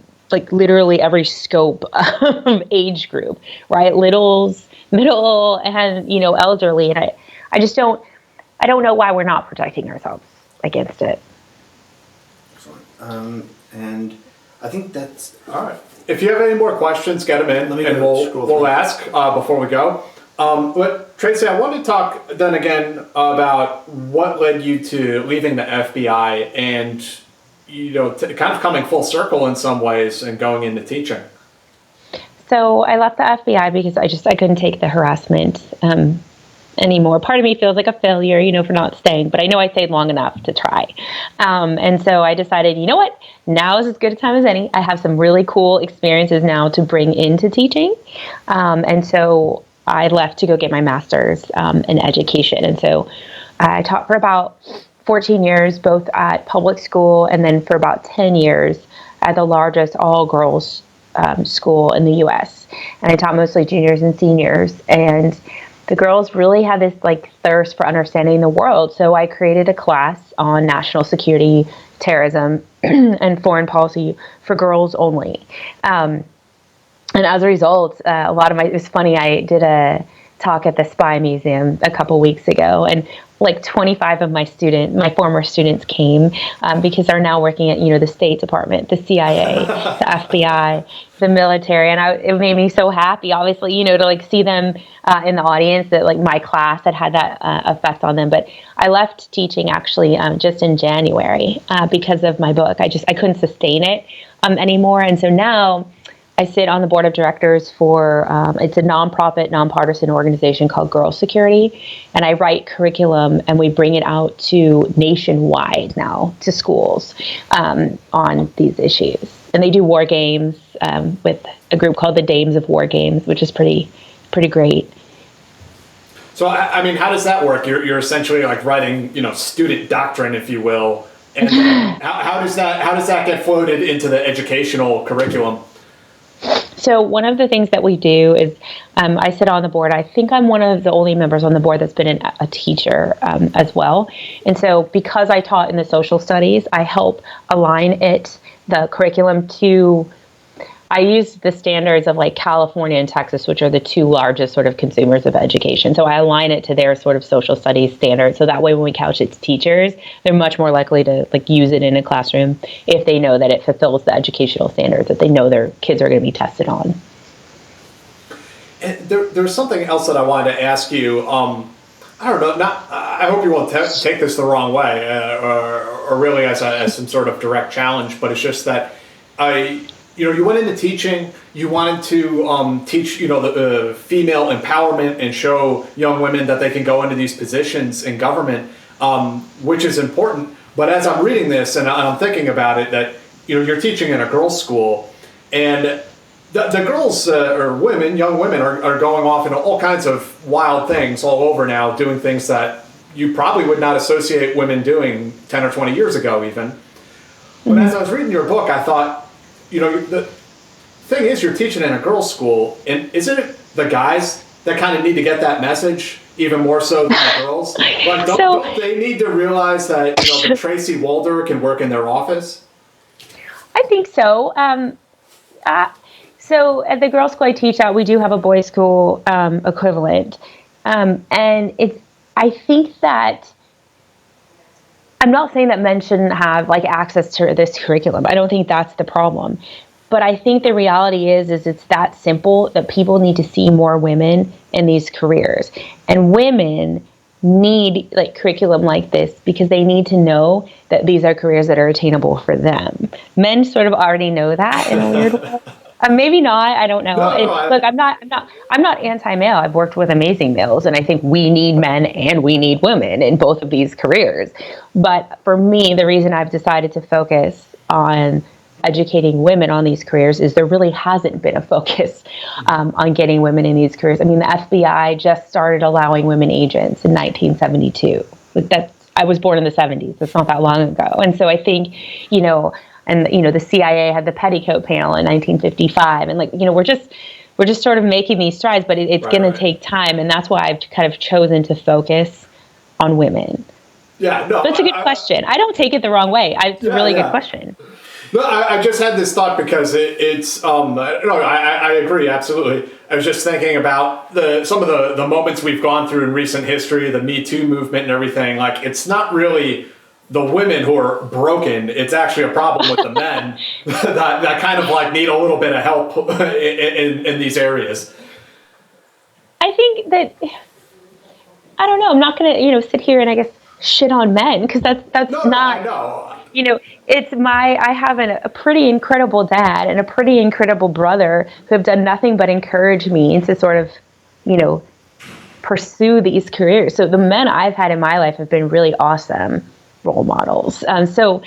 literally every scope of age group, right? Littles, middle, and elderly. And I don't know why we're not protecting ourselves against it. Excellent. And I think that's all right. If you have any more questions, get them in, and we'll ask before we go. But Tracy, I want to talk then again about what led you to leaving the FBI and kind of coming full circle in some ways and going into teaching. So I left the FBI because I couldn't take the harassment anymore. Part of me feels like a failure, for not staying, but I know I stayed long enough to try. And so I decided, you know what, now is as good a time as any. I have some really cool experiences now to bring into teaching. And so I left to go get my master's in education. And so I taught for about 14 years, both at public school and then for about 10 years at the largest all-girls school in the U.S. And I taught mostly juniors and seniors. And the girls really had this thirst for understanding the world. So I created a class on national security, terrorism, and foreign policy for girls only. And as a result, it was funny, I did a talk at the Spy Museum a couple weeks ago, and 25 of my former students came because they're now working at, the State Department, the CIA, the FBI, the military. And it made me so happy, obviously, to see them in the audience, that my class had that effect on them. But I left teaching actually just in January because of my book. I couldn't sustain it anymore. And so now I sit on the board of directors for, it's a nonprofit, nonpartisan organization called Girls Security. And I write curriculum and we bring it out to nationwide now to schools on these issues. And they do war games with a group called the Dames of War Games, which is pretty great. So, I mean, how does that work? You're essentially like writing, student doctrine, if you will. And how does that get floated into the educational curriculum? So one of the things that we do is I sit on the board. I think I'm one of the only members on the board that's been a teacher as well. And so because I taught in the social studies, I help align the curriculum to, I use the standards of like California and Texas, which are the two largest sort of consumers of education. So I align it to their sort of social studies standards. So that way when we couch it to teachers, they're much more likely to like use it in a classroom if they know that it fulfills the educational standards that they know their kids are going to be tested on. And there's something else that I wanted to ask you. I don't know. I hope you won't take this the wrong way, or really as some sort of direct challenge. But it's just that you went into teaching. You wanted to teach, the female empowerment and show young women that they can go into these positions in government, which is important. But as I'm reading this and I'm thinking about it, that you're teaching in a girls' school, and the girls or women, young women, are going off into all kinds of wild things all over now, doing things that you probably would not associate women doing 10 or 20 years ago, even. But as I was reading your book, I thought, the thing is, you're teaching in a girls' school, and isn't it the guys that kind of need to get that message even more so than the girls? Like, don't they need to realize that the Tracy Walder can work in their office? I think so. So at the girls' school I teach at, we do have a boys' school equivalent, and I think that. I'm not saying that men shouldn't have like access to this curriculum. I don't think that's the problem. But I think the reality is it's that simple, that people need to see more women in these careers. And women need like curriculum like this because they need to know that these are careers that are attainable for them. Men sort of already know that in a weird way. Maybe not. I don't know. Look, I'm not anti-male. I've worked with amazing males, and I think we need men and we need women in both of these careers. But for me, the reason I've decided to focus on educating women on these careers is there really hasn't been a focus on getting women in these careers. I mean, the FBI just started allowing women agents in 1972. I was born in the 70s. It's not that long ago, and so I think, and the CIA had the petticoat panel in 1955, and we're just sort of making these strides, but it's going to take time, and that's why I've kind of chosen to focus on women. Yeah, no, that's a good question. I don't take it the wrong way. It's a really good question. No, I just had this thought because I agree, absolutely. I was just thinking about some of the moments we've gone through in recent history, the Me Too movement and everything. Like, it's not really the women who are broken. It's actually a problem with the men that kind of like need a little bit of help in these areas. I think that, I don't know, I'm not going to, sit here and I guess shit on men, because that's not, I know. I have a pretty incredible dad and a pretty incredible brother who have done nothing but encourage me to sort of, pursue these careers. So the men I've had in my life have been really awesome role models. So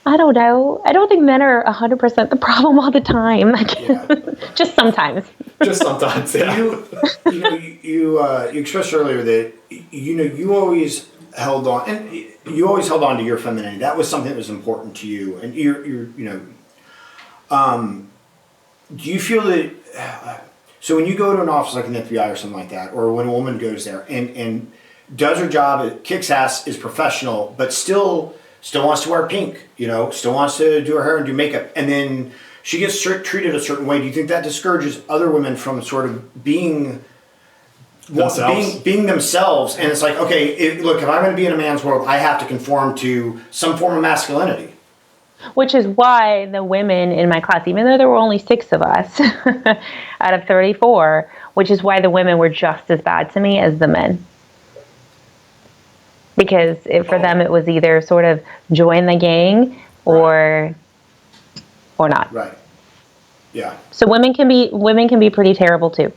I don't know. I don't think men are 100% the problem all the time. Just sometimes. Just sometimes, yeah. You expressed earlier that you always held on, and you always held on to your femininity. That was something that was important to you. And do you feel that? So when you go to an office like an FBI or something like that, or when a woman goes there and does her job, it kicks ass, is professional, but still wants to wear pink, still wants to do her hair and do makeup, and then she gets treated a certain way. Do you think that discourages other women from sort of being themselves? And it's like, okay, look, if I'm going to be in a man's world, I have to conform to some form of masculinity. Which is why the women in my class, even though there were only 6 of us out of 34, which is why the women were just as bad to me as the men. Because for them, it was either sort of join the gang or not. Right. Yeah. So women can be pretty terrible too.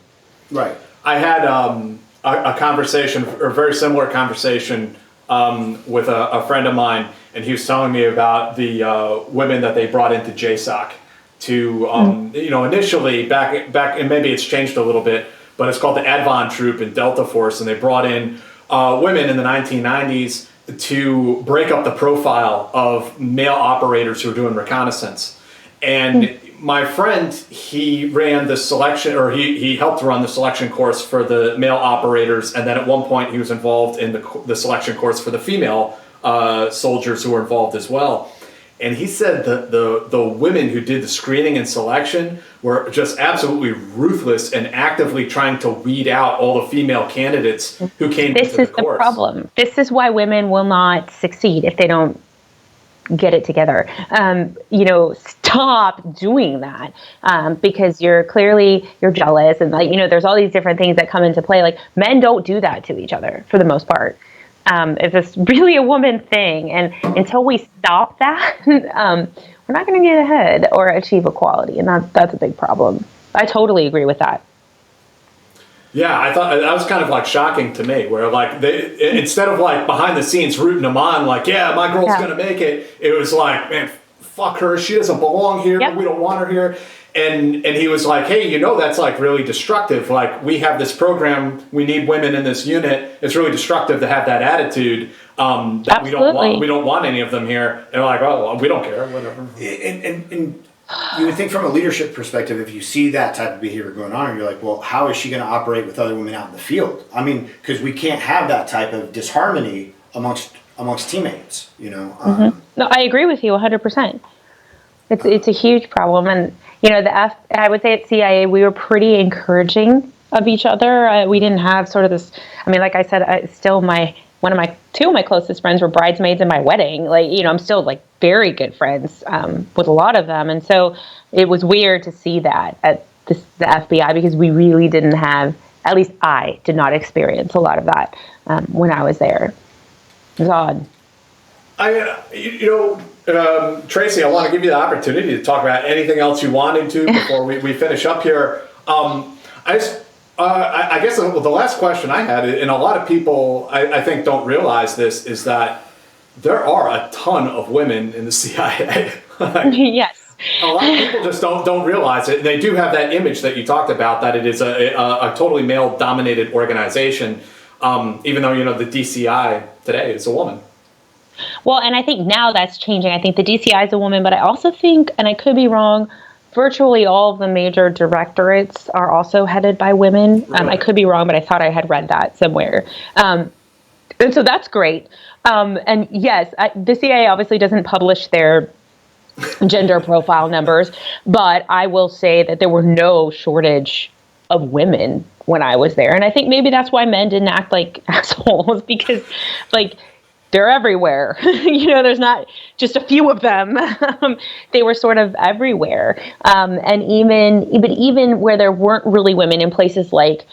Right. I had a conversation, or a very similar conversation, with a friend of mine, and he was telling me about the women that they brought into JSOC to, initially back, and maybe it's changed a little bit, but it's called the Advon Troop in Delta Force, and they brought in women in the 1990s to break up the profile of male operators who were doing reconnaissance. And my friend, he ran the selection, or he helped run the selection course for the male operators, and then at one point he was involved in the selection course for the female soldiers who were involved as well. And he said that the women who did the screening and selection were just absolutely ruthless and actively trying to weed out all the female candidates who came into the course. This is the problem. This is why women will not succeed if they don't get it together. Stop doing that, because you're jealous, and there's all these different things that come into play. Like, men don't do that to each other for the most part. It's really a woman thing, and until we stop that, we're not going to get ahead or achieve equality, and that's a big problem. I totally agree with that. Yeah, I thought that was kind of like shocking to me, where like they, instead of like behind the scenes rooting them on, like, yeah, my girl's gonna make it, it was like, man, fuck her, she doesn't belong here, we don't want her here. And he was like, hey, that's like really destructive. Like, we have this program, we need women in this unit. It's really destructive to have that attitude. That we don't want any of them here. And they're like, oh, well, we don't care, whatever. And you would think from a leadership perspective, if you see that type of behavior going on, you're like, well, how is she going to operate with other women out in the field? I mean, because we can't have that type of disharmony amongst teammates, No, I agree with you 100%. It's a huge problem. And, I would say at CIA, we were pretty encouraging of each other. We didn't have sort of this, like I said, still two of my closest friends were bridesmaids in my wedding. Like, I'm still like very good friends with a lot of them. And so it was weird to see that at the FBI, because we really didn't have, at least I did not experience a lot of that when I was there. It was odd. Tracy, I want to give you the opportunity to talk about anything else you wanted to before we finish up here. I guess the last question I had, and a lot of people I think don't realize this, is that there are a ton of women in the CIA. Yes. A lot of people just don't realize it. They do have that image that you talked about, that it is a totally male-dominated organization, even though, the DCI today is a woman. Well, and I think now that's changing. I think the DCI is a woman, but I also think, and I could be wrong, virtually all of the major directorates are also headed by women. Really? I could be wrong, but I thought I had read that somewhere. And so that's great. And yes, the CIA obviously doesn't publish their gender profile numbers, but I will say that there were no shortage of women when I was there. And I think maybe that's why men didn't act like assholes, because they're everywhere. There's not just a few of them. They were sort of everywhere. And even where there weren't really women in places like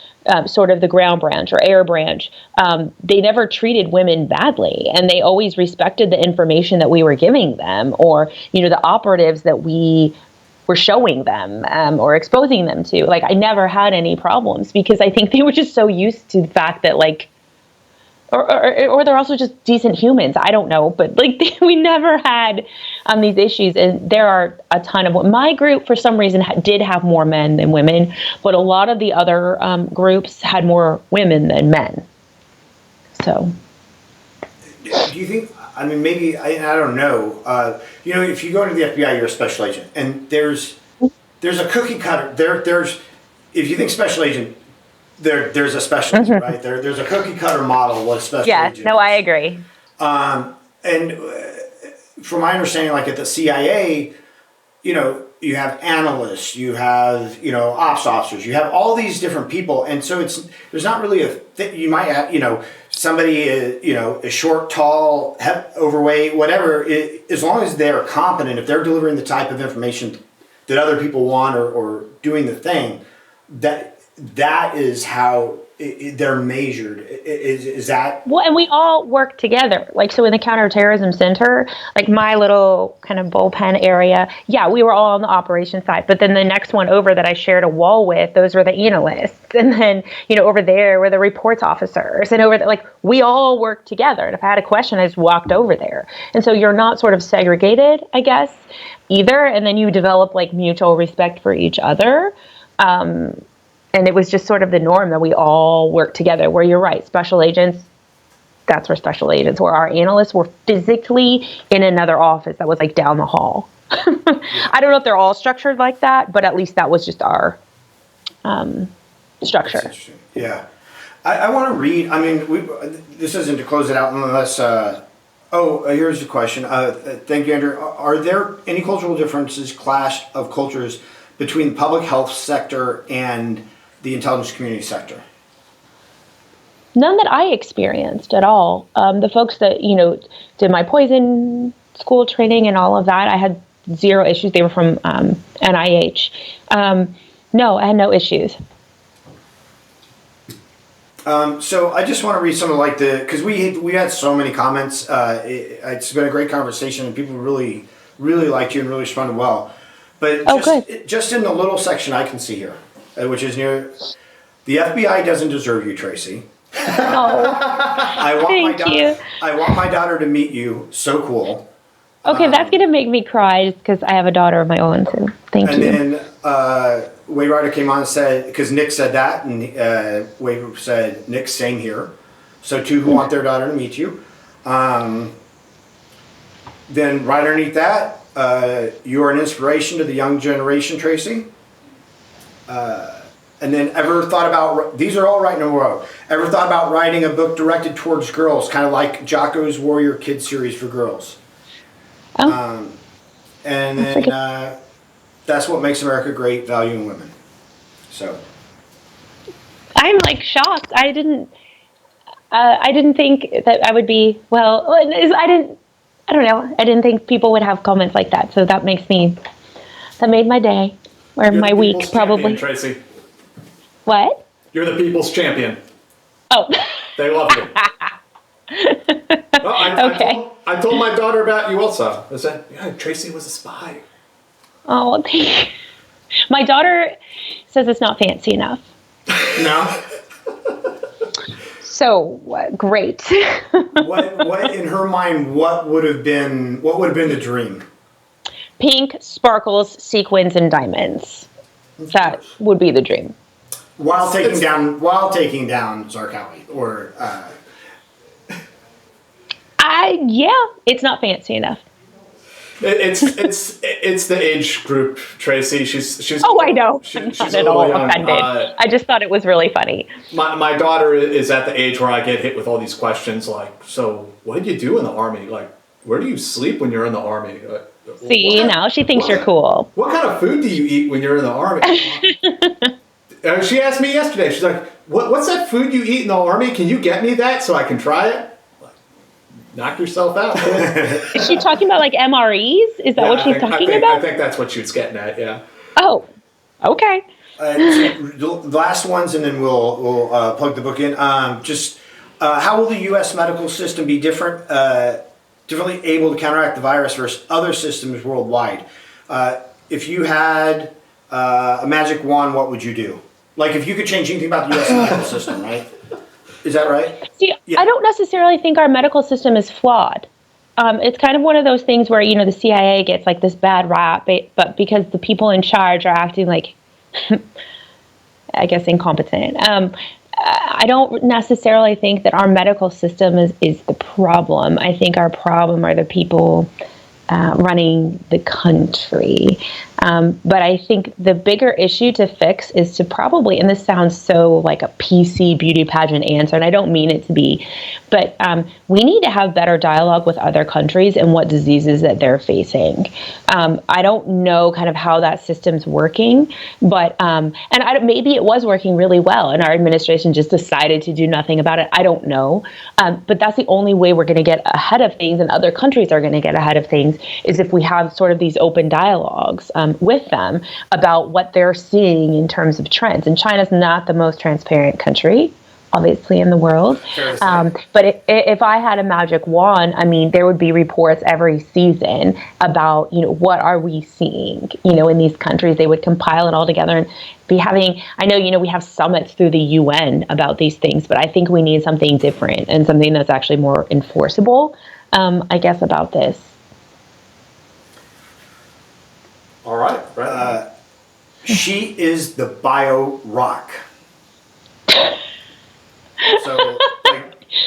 sort of the ground branch or air branch, they never treated women badly. And they always respected the information that we were giving them, or, the operatives that we were showing them or exposing them to. Like, I never had any problems, because I think they were just so used to the fact that, like, or they're also just decent humans. I don't know, but we never had these issues. And there are a ton of my group, for some reason, did have more men than women, but a lot of the other groups had more women than men. So, do you think? Maybe I don't know. If you go into the FBI, you're a special agent, and there's a cookie cutter. There's if you think special agent. There's a special agent, right? There's a cookie cutter model of what a special agent is. Yeah, no, I agree. And from my understanding, like at the CIA, you have analysts, you have, ops officers, you have all these different people. And so there's not really you might have, somebody, is short, tall, overweight, whatever. As long as they're competent, if they're delivering the type of information that other people want, or doing the thing, that is how they're measured. Is that? Well, and we all work together. Like, so in the counterterrorism center, like my little kind of bullpen area, yeah, we were all on the operations side. But then the next one over that I shared a wall with, those were the analysts. And then, over there were the reports officers. And over there, like, we all work together. And if I had a question, I just walked over there. And so you're not sort of segregated, I guess, either. And then you develop like mutual respect for each other. And it was just sort of the norm that we all work together, where you're right, special agents, that's where special agents were. Our analysts were physically in another office that was like down the hall. I don't know if they're all structured like that, but at least that was just our structure. Yeah. I want to read, this isn't to close it out unless, here's a question. Thank you, Andrew. Are there any cultural differences, clash of cultures between the public health sector and the intelligence community sector? None that I experienced at all. The folks that, did my poison school training and all of that, I had zero issues. They were from NIH. No, I had no issues. So I just want to read some of because we had so many comments. It's been a great conversation and people really, really liked you and really responded well. But just in the little section I can see here, which is near, the FBI doesn't deserve you, Tracy. Oh, I want my daughter to meet you. So cool. Okay, that's going to make me cry because I have a daughter of my own, so thank you. And then Wade Ryder came on and said, because Nick said that, and Wade said, Nick, same here. So two who want their daughter to meet you. Then right underneath that, you are an inspiration to the young generation, Tracy. And then ever thought about, these are all right in a row, ever thought about writing a book directed towards girls, kind of like Jocko's Warrior Kids series for girls? Oh. And then that's what makes America great, valuing women. So I'm like shocked. I didn't think that I would be, I don't know. I didn't think people would have comments like that. So that made my day or my week probably. Tracy. What? You're the people's champion. Oh. They love you. Okay. I told my daughter about you also. I said, yeah, Tracy was a spy. Oh, thank you. My daughter says it's not fancy enough. No? So great. What in her mind, what would have been the dream? Pink, sparkles, sequins, and diamonds. That would be the dream. While taking down Zarqawi or it's not fancy enough. It's the age group, Tracy. She's. Oh, I know. I'm not at all offended. I just thought it was really funny. My daughter is at the age where I get hit with all these questions like, so what did you do in the Army? Like, where do you sleep when you're in the Army? See, now she thinks you're cool. What kind of food do you eat when you're in the Army? She asked me yesterday. She's like, what's that food you eat in the Army? Can you get me that so I can try it? Knock yourself out. Is she talking about like MREs? Is that what she's talking about? I think that's what she was getting at, yeah. Oh, okay. The last ones, and then we'll plug the book in. How will the U.S. medical system be differently able to counteract the virus versus other systems worldwide? If you had a magic wand, what would you do? Like if you could change anything about the U.S. medical system, right? Is that right? See, yeah. I don't necessarily think our medical system is flawed. It's kind of one of those things where, the CIA gets like this bad rap, but because the people in charge are acting like, I guess, incompetent. I don't necessarily think that our medical system is the problem. I think our problem are the people running the country. But I think the bigger issue to fix is to probably, and this sounds so like a PC beauty pageant answer, and I don't mean it to be, but we need to have better dialogue with other countries and what diseases that they're facing. I don't know kind of how that system's working, but maybe it was working really well and our administration just decided to do nothing about it. I don't know. But that's the only way we're going to get ahead of things and other countries are going to get ahead of things is if we have sort of these open dialogues with them about what they're seeing in terms of trends. And China's not the most transparent country obviously, in the world. But if I had a magic wand, I mean, there would be reports every season about, what are we seeing, in these countries. They would compile it all together and be having, I know, we have summits through the UN about these things, but I think we need something different and something that's actually more enforceable, I guess, about this. All right. She is the bio rock. So,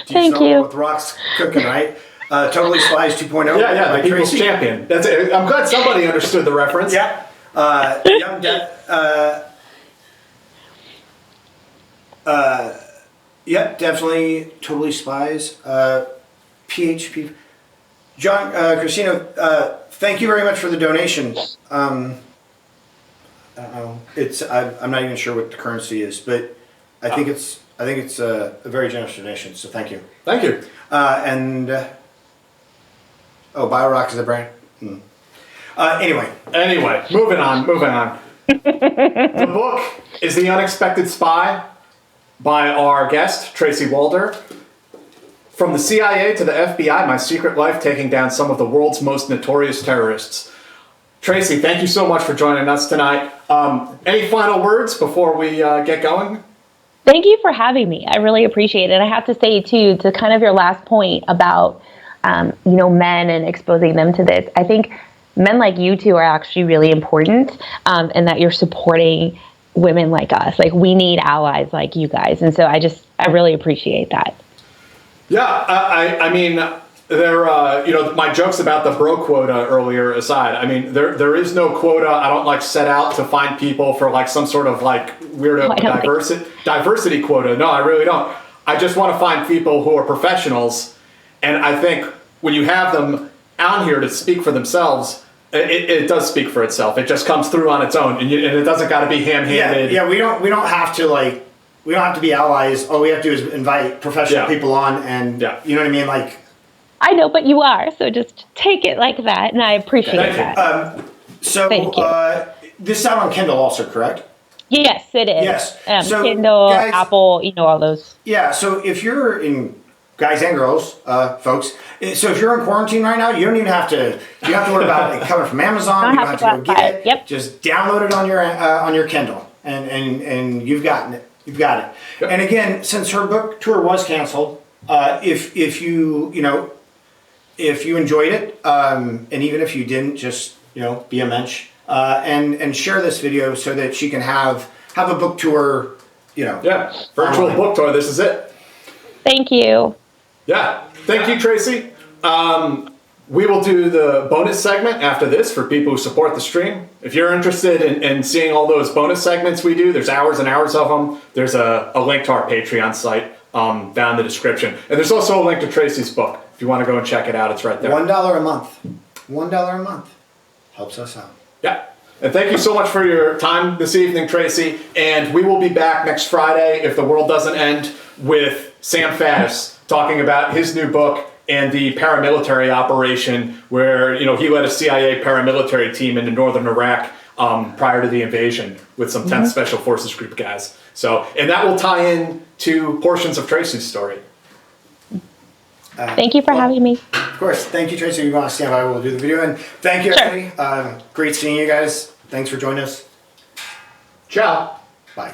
Thank you. With Rock's cooking, right? Totally Spies 2.0. Yeah, the People's Tracy. Champion. That's it. I'm glad somebody understood the reference. Yeah. Yep, definitely Totally Spies. PHP. John, Christina, thank you very much for the donation. I don't know. I'm not even sure what the currency is, but I think it's a very generous donation. So thank you. Thank you. BioRock is a brand. Anyway, moving on. The book is The Unexpected Spy by our guest, Tracy Walder. From the CIA to the FBI, My Secret Life Taking Down Some of the World's Most Notorious Terrorists. Tracy, thank you so much for joining us tonight. Any final words before we get going? Thank you for having me. I really appreciate it. I have to say, too, to kind of your last point about, men and exposing them to this, I think men like you two are actually really important, and that you're supporting women like us. Like, we need allies like you guys. And so I really appreciate that. Yeah, I mean, my jokes about the bro quota earlier aside, I mean, there is no quota. I don't set out to find people for some sort of weirdo diversity quota. No, I really don't. I just want to find people who are professionals. And I think when you have them out here to speak for themselves, it does speak for itself. It just comes through on its own, and it doesn't got to be ham-handed. Yeah, we don't have to we don't have to be allies. All we have to do is invite professional people on, and you know what I mean? I know, but you are, so just take it like that, and I appreciate that. Thank you. This is out on Kindle also, correct? Yes, it is. Yes. So, Kindle, guys, Apple, all those. Yeah, so if you're guys and girls, folks, so if you're in quarantine right now, you don't even have to worry about it coming from Amazon. You don't have to go get it. Yep. Just download it on your Kindle, and you've gotten it. You've got it. Yep. And again, since her book tour was canceled, if you enjoyed it, and even if you didn't, just be a mensch, and share this video so that she can have a book tour. Virtual book tour. This is it. Thank you. Yeah, thank you, Tracy. We will do the bonus segment after this for people who support the stream. If you're interested in seeing all those bonus segments we do, there's hours and hours of them. There's a link to our Patreon site down in the description. And there's also a link to Tracy's book. If you want to go and check it out, it's right there. $1 a month. $1 a month. Helps us out. Yeah. And thank you so much for your time this evening, Tracy. And we will be back next Friday, if the world doesn't end, with Sam Faddis talking about his new book and the paramilitary operation where, he led a CIA paramilitary team into northern Iraq prior to the invasion with some 10th Special Forces Group guys. And that will tie in to portions of Tracy's story. Thank you for having me. Of course. Thank you, Tracy. You want to stand by, we'll do the video. And thank you, everybody. Great seeing you guys. Thanks for joining us. Ciao. Bye.